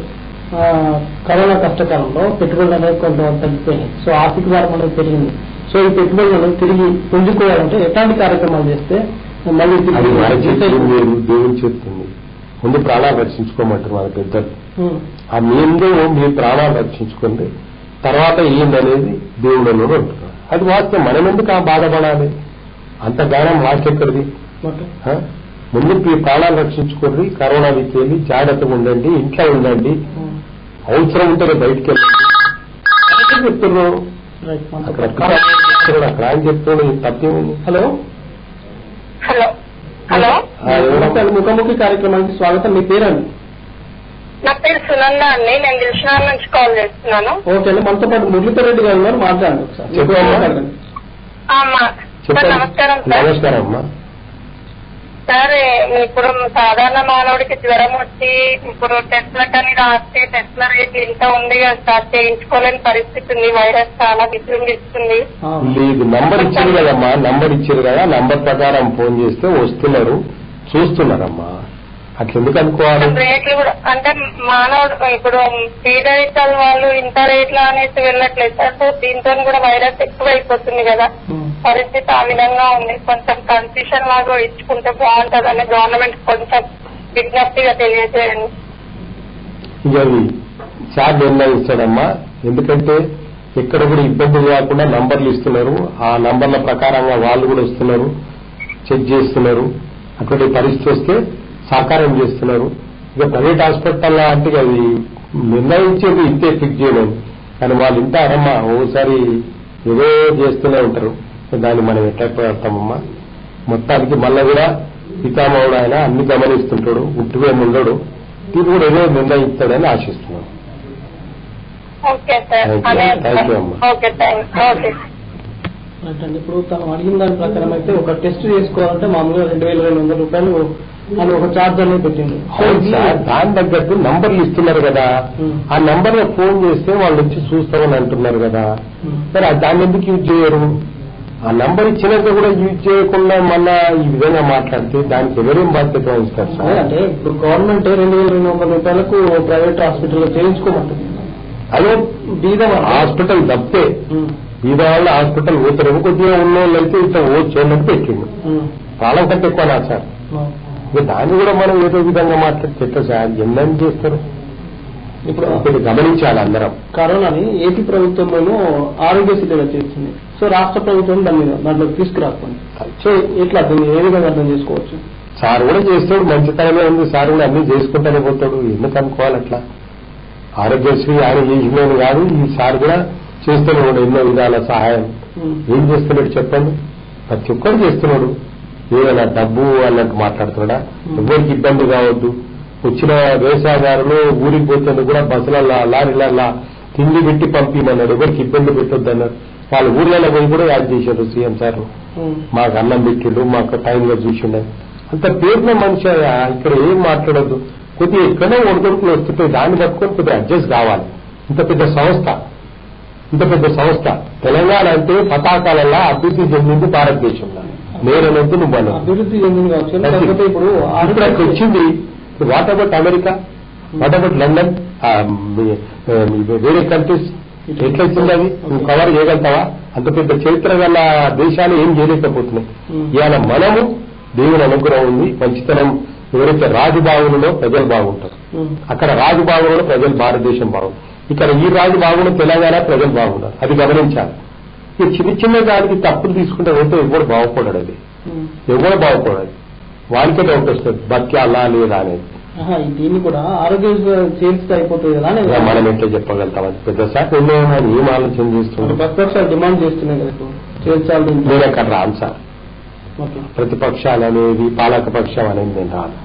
కరోనా కష్టకాలంలో పెట్టుబడులు అనేది కొంత తగ్గిపోయాయి. సో ఆర్థిక భారం అనేది పెరిగింది. సో ఈ పెట్టుబడులను తిరిగి పుంజుకోవాలంటే ఎట్లాంటి కార్యక్రమాలు చేస్తే మళ్ళీ దేవుడు చెప్తుంది, ముందు ప్రాణాలు రక్షించుకోమంటారు మన పెద్దలు. ఆ ముందు మీ ప్రాణాలు రక్షించుకోండి, తర్వాత ఏందనేది దేవుడు అన్నాడు అంటున్నారు. అది వాస్తవం. మనం ఎందుకు ఆ బాధపడాలి? అంత గానం వాక్యక్కడిది. ముందు మీ ప్రాణాలు రక్షించుకోండి, కరోనా వెళ్ళి జాగ్రత్తగా ఉండండి, ఇంట్లో ఉండండి, అవసరం ఉంటే బయటికి వెళ్ళండి చెప్తున్నాను. అక్కడ ఆయన చెప్తున్నాడు, తప్పేముంది? హలో ముఖాముఖి కార్యక్రమానికి స్వాగతం. మీ పేరండి? నా పేరు సునంద అండి, నేను దిల్షనార్ నుంచి కాల్ చేస్తున్నాను. ఓకే అండి, మనతో పాటు మురళీధర్ గారు ఉన్నారు, మాట్లాడండి ఒకసారి. నమస్కారం సార్. నమస్కారం అమ్మా. సార్, ఇప్పుడు సాధారణ మానవుడికి జ్వరం వచ్చి ఇప్పుడు టెస్ట్లకని రాస్తే టెస్ట్ల రేట్ ఇంత ఉంది కదా సార్, చేయించుకోలేని పరిస్థితి ఉంది. వైరస్ చాలా విజృంభిస్తుంది. లేదు, నంబర్ ఇచ్చారు కదమ్మా, నంబర్ ఇచ్చారు కదా, నంబర్ ప్రకారం ఫోన్ చేస్తే వస్తున్నారు, చూస్తున్నారమ్మా. అట్లెందుకు అనుకోవాలి? రేట్లు కూడా అంటే మానవుడు ఇప్పుడు పేదరికాల వాళ్ళు ఇంత రేట్లు అనేసి వెళ్ళట్లేదు సార్. సో దీంతో కూడా వైరస్ ఎక్కువ అయిపోతుంది కదా, పరిస్థితి ఆ విధంగా ఉంది. కొంచెం కన్సెషన్ లాగా ఇచ్చుకుంటే బాగుంటుందని గవర్నమెంట్ కొంచెం విజ్ఞప్తిగా తెలియజేయండి. ఇది సార్ నిర్ణయిస్తాడమ్మా, ఎందుకంటే ఎక్కడ కూడా ఇబ్బందులు కాకుండా నంబర్లు ఇస్తున్నారు, ఆ నంబర్ల ప్రకారంగా వాళ్ళు కూడా వస్తున్నారు, చెక్ చేస్తున్నారు. అటువంటి పరిస్థితి వస్తే సహకారం చేస్తున్నారు. ఇక ప్రైవేట్ హాస్పిటల్ అంటే అది నిర్ణయించేది ఇంతే ఫిక్స్ చేయలేదు, కానీ వాళ్ళు ఇంత అరమ్మా ఓసారి ఏదో చేస్తూనే ఉంటారు. దాన్ని మనం ఎట్లా పెడతామమ్మా? మొత్తానికి మళ్ళా కూడా పితామహుడు ఆయన అన్ని గమనిస్తుంటాడు, ఉట్టుగా ఉండడు, దీన్ని కూడా ఏదో నిర్ణయిస్తాడని ఆశిస్తున్నాను. థ్యాంక్ యూ అమ్మా. ఇప్పుడు తను అడిగిన దాని ప్రకారం అయితే ఒక టెస్ట్ చేసుకోవాలంటే మామూలుగా 2,200 రూపాయలు అని ఒక ఛార్జ్ అనేది పెట్టింది. దాని తగ్గట్టు నంబర్లు ఇస్తున్నారు కదా, ఆ నంబర్ లో ఫోన్ చేస్తే వాళ్ళు వచ్చి చూస్తామని అంటున్నారు కదా, సరే దాన్ని ఎందుకు యూజ్ చేయరు? ఆ నంబర్ ఇచ్చినాక కూడా యూజ్ చేయకుండా మళ్ళా ఈ విధంగా మాట్లాడితే దానికి ఎవరేం బాధ్యత వహిస్తారు సార్? అంటే ఇప్పుడు గవర్నమెంట్ 2,200 రూపాయలకు ప్రైవేట్ హాస్పిటల్లో చేయించుకోమంటుంది. అదే బీద హాస్పిటల్ తప్పే, బీద వాళ్ళ హాస్పిటల్ పోతారు. కొద్దిగా ఉన్న వాళ్ళు అయితే ఇట్లా ఓడ్చోన్నట్టు పెట్టిండు, ప్రాణం కంటే ఎక్కువ నా సార్. ఇక దాన్ని కూడా మనం ఏదో విధంగా మాట్లాడితే సార్ ఎన్నని చేస్తారు? ఇప్పుడు గమనించాలి అందరం. కరోనాని ఏపీ ప్రభుత్వమేమో ఆరోగ్యశ్రీగా చేస్తుంది. సో రాష్ట్ర ప్రభుత్వం దాంట్లో తీసుకురాకపోయింది. సో ఎట్లా దీన్ని ఏ విధంగా అర్థం చేసుకోవచ్చు? సార్ కూడా చేస్తాడు, మంచితనమే ఉంది, సార్ కూడా అన్ని చేసుకుంటానే పోతాడు. ఎందుకు అనుకోవాలి అట్లా? ఆరోగ్యశ్రీ ఆయన చేసినది కాదు, ఈ సార్ కూడా చేస్తున్నాడు ఎన్నో విధాల సహాయం. ఏం చేస్తున్నాడు చెప్పండి? ప్రతి ఒక్కరు చేస్తున్నాడు. ఏదైనా డబ్బు అన్నట్టు మాట్లాడుతున్నాడా? ఎవరికి ఇబ్బంది కావద్దు. వచ్చిన వ్యవసాయదారులు ఊరికి పోతుంది కూడా బస్సులలో లారీలల్లా తిండి పెట్టి పంపిమన్నాడు, ఎవరికి ఇబ్బంది పెట్టొద్దు అన్నారు. వాళ్ళ ఊర్లలో పోయి కూడా యాడ్ చేశారు సీఎం సార్, మాకు అన్నం పెట్టిండు, మాకు టైంగా చూసిండే. అంత పేరున మనిషి ఇక్కడ ఏం మాట్లాడద్దు. కొద్దిగా ఎక్కడో ఒడిదొడుకులు వస్తుంటాయి, దాన్ని పట్టుకొని కొద్దిగా అడ్జస్ట్ కావాలి. ఇంత పెద్ద సంస్థ తెలంగాణ అంటే పతాకాలలా అభివృద్ధి చెందింది భారతదేశంలో. నేనైతే నువ్వు అభివృద్ధి చెందింది. ఇప్పుడు అక్కడికి వచ్చింది. What about America, what about London, వేరే కంట్రీస్ ఎట్లా వచ్చింది? అవి నువ్వు కవర్ చేయగలుగుతావా? అంత పెద్ద చరిత్ర గల దేశాలు ఏం చేయలేకపోతున్నాయి. ఇవాళ మనము దేవుని అనుగ్రహం ఉంది, మంచితనం. ఎవరైతే రాజు బాగులో ప్రజలు బాగుంటారు, అక్కడ రాజు బాగులో ప్రజలు భారతదేశం బాగుంది. ఇక్కడ ఈ రాజు బాగులో తెలంగాణ ప్రజలు బాగుంటారు. అది గమనించాలి. ఈ చిన్న దానికి తప్పులు తీసుకుంటే పోతే ఎవరు బాగుపడాడు, అది ఎవరు బాగుపడాలి. వానికే డౌట్ వస్తుంది బతికాలా లేదా అనేది. దీన్ని కూడా ఆరోగ్య చేర్చితే అయిపోతుంది కదా. మనం ఎట్లా చెప్పగలుగుతాం? అది పెద్ద శాఖ ఏం ఆలోచన చేస్తుంది? ప్రతిపక్షాలు డిమాండ్ చేస్తున్నాయి కదా చేర్చాలి. నేను అక్కడ రాను సార్. ప్రతిపక్షాలు అనేది పాలక పక్షం అనేది నేను రాను.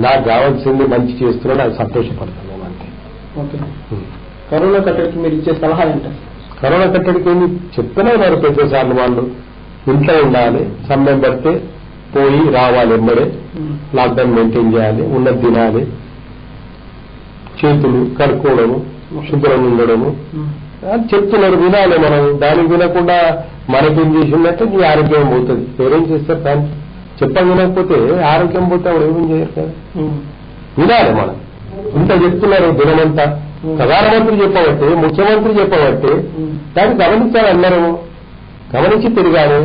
నాకు కావాల్సింది మంచి చేస్తున్నాడు, అది సంతోషపడతాను నేను అంతే. కరోనా కట్టడికి మీరు ఇచ్చే సలహా ఏంటంటే? కరోనా కట్టడికి ఏమి చెప్తూనే ఉన్నారు పెద్దసార్లు. వాళ్ళు ఇంట్లో ఉండాలి, సమయం పడితే పోయి రావాలి, ఎమ్మడే లాక్డౌన్ మెయింటైన్ చేయాలి, ఉన్నది తినాలి, చేతులు కడుక్కోవడము, శుభ్రంగా ఉండడము అని చెప్తున్నారు. వినాలి మనం. దానికి వినకుండా మనకేం చేసిందంటే నీ ఆరోగ్యం పోతుంది. ఎవరేం చేస్తారు దానికి? చెప్పని వినకపోతే ఆరోగ్యం పోతే అప్పుడు ఏమేం చేయరు కదా. వినాలి మనం. ఇంత చెప్తున్నారు దినమంతా. ప్రధానమంత్రి చెప్పబట్టి, ముఖ్యమంత్రి చెప్పబట్టి దాన్ని గమనించాలి అందరూ. గమనించి తిరగాలి.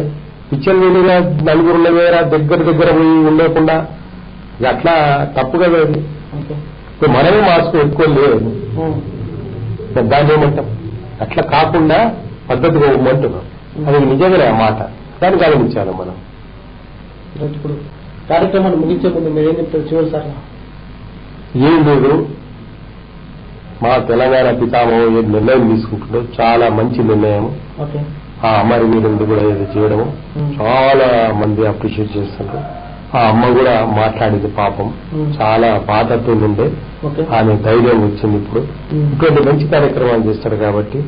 పిచ్చలు వెళ్ళిన నలుగురుల వేర దగ్గర పోయి ఉండకుండా అట్లా తప్పు కదా అది. మనమే మాస్క్ పెట్టుకోలేదు, దాన్ని ఏమంటాం? అట్లా కాకుండా పద్ధతిగా ఇవ్వమంటున్నాం. అది నిజంగానే ఆ మాట. దాన్ని గమనించాలి మనం. ఇప్పుడు కార్యక్రమాన్ని ముగించే ముందు మీరేం చెప్తారు చివరిసారి? ఏం లేదు, మా తెలంగాణ పితామహం ఏ నిర్ణయం తీసుకుంటుందో చాలా మంచి నిర్ణయం. ఆ అమ్మాయి మీద కూడా ఇది చేయడము చాలా మంది అప్రిషియేట్ చేస్తున్నారు. ఆ అమ్మ కూడా మాట్లాడింది పాపం, చాలా బాధతో ఉండే ఆమె ధైర్యం వచ్చింది. ఇప్పుడు ఇటువంటి మంచి కార్యక్రమాలు చేస్తారు కాబట్టి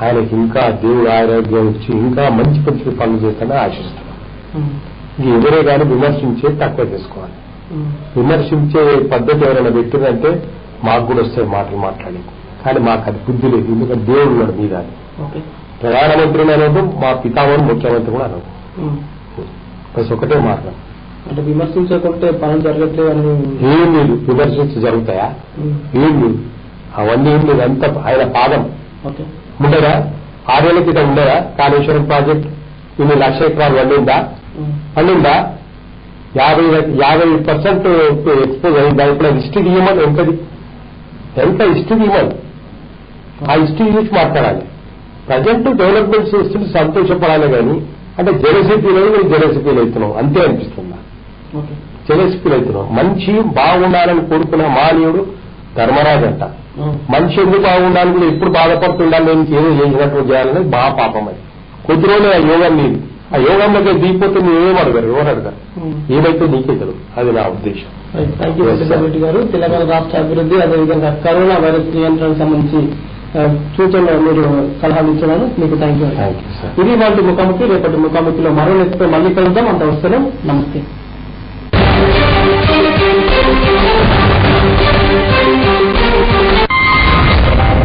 ఆయనకి ఇంకా దేవుడు ఆరోగ్యం ఇచ్చి ఇంకా మంచి మంచి పనులు చేస్తానని ఆశిస్తున్నాం. ఎవరే కానీ విమర్శించే తక్కువ చేసుకోవాలి. విమర్శించే పద్ధతి ఎవరైనా పెట్టిందంటే మాకు కూడా వస్తాయి మాటలు మాట్లాడి, కానీ మాకు అది బుద్ధి లేదు. ఎందుకంటే దేవుడు ఉన్నాడు మీద. ప్రధానమంత్రిని అనదు, మా పితామహుని ముఖ్యమంత్రి కూడా అనదు. బస్ ఒకటే మాట్లాడు. అంటే విమర్శించకుంటే పనులు జరగట్లేదు అని ఏం లేదు. విమర్శించి జరుగుతాయా? ఏం లేదు. అవన్నీ ఏం లేదు. అంత ఆయన పాదం ఉండదా? 6 ఏళ్ల క్రితం ఉండదా కాళేశ్వరం ప్రాజెక్ట్? ఇన్ని 1,00,000 ఎకరాలు వండిందా? 50% ఎక్స్పోజ్ అయిందా? ఇప్పుడు హిస్టరీ ఇవ్వమని ఎంత హిస్టరీ ఇవ్వాలి? ఆ హిస్టరీ చూసి మాట్లాడాలి. ప్రజెంట్ డెవలప్మెంట్ చేస్తుంటే సంతోషపడాలి. కానీ అంటే జలసిపీలో నేను జలసిపీలు అవుతున్నావు అంతే అనిపిస్తుందా? జలసిపీలు అవుతున్నావు. మనిషి బాగుండాలని కోరుకున్న మానవుడు ధర్మరాజు అంట. మనిషి ఎందుకు బాగుండాలని కూడా ఎప్పుడు బాధపడుతుండాలి, నేను ఏదో చేసినట్టు చేయాలని బాగా పాపం. అది కొద్ది రోజులు ఆ యోగం లేదు. ఆ యోగంలోకి దిగిపోతే నువ్వేం అడగారు, ఎవరు అడగారు? ఏమైతే నీకే తెలుగు. అది నా ఉద్దేశం. థ్యాంక్ యూ రెడ్డి గారు. తెలంగాణ రాష్ట్ర అభివృద్ధి, అదేవిధంగా కరోనా వైరస్ నియంత్రణకు సంబంధించి సూచనలు మీరు సలహాలు ఇచ్చినారు. మీకు థ్యాంక్ యూ. ఇది వాళ్ళ ముఖాముఖి. రేపటి ముఖాముఖిలో మరో నెక్స్ట్ మళ్ళీ కలుద్దాం. అంత వస్తాను. నమస్తే.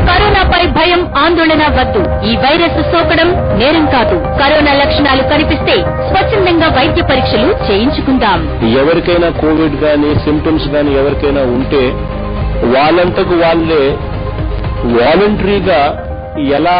కరోనాపై భయం, ఆందోళన వద్దు. ఈ వైరస్ సోకడం నేరం కాదు. కరోనా లక్షణాలు కనిపిస్తే స్వచ్ఛందంగా వైద్య పరీక్షలు చేయించుకుందాం. ఎవరికైనా కోవిడ్ గానీ సింప్టమ్స్ గానీ ఎవరికైనా ఉంటే వాళ్ళంతకు వాళ్ళే వాలంటరీగా ఎలా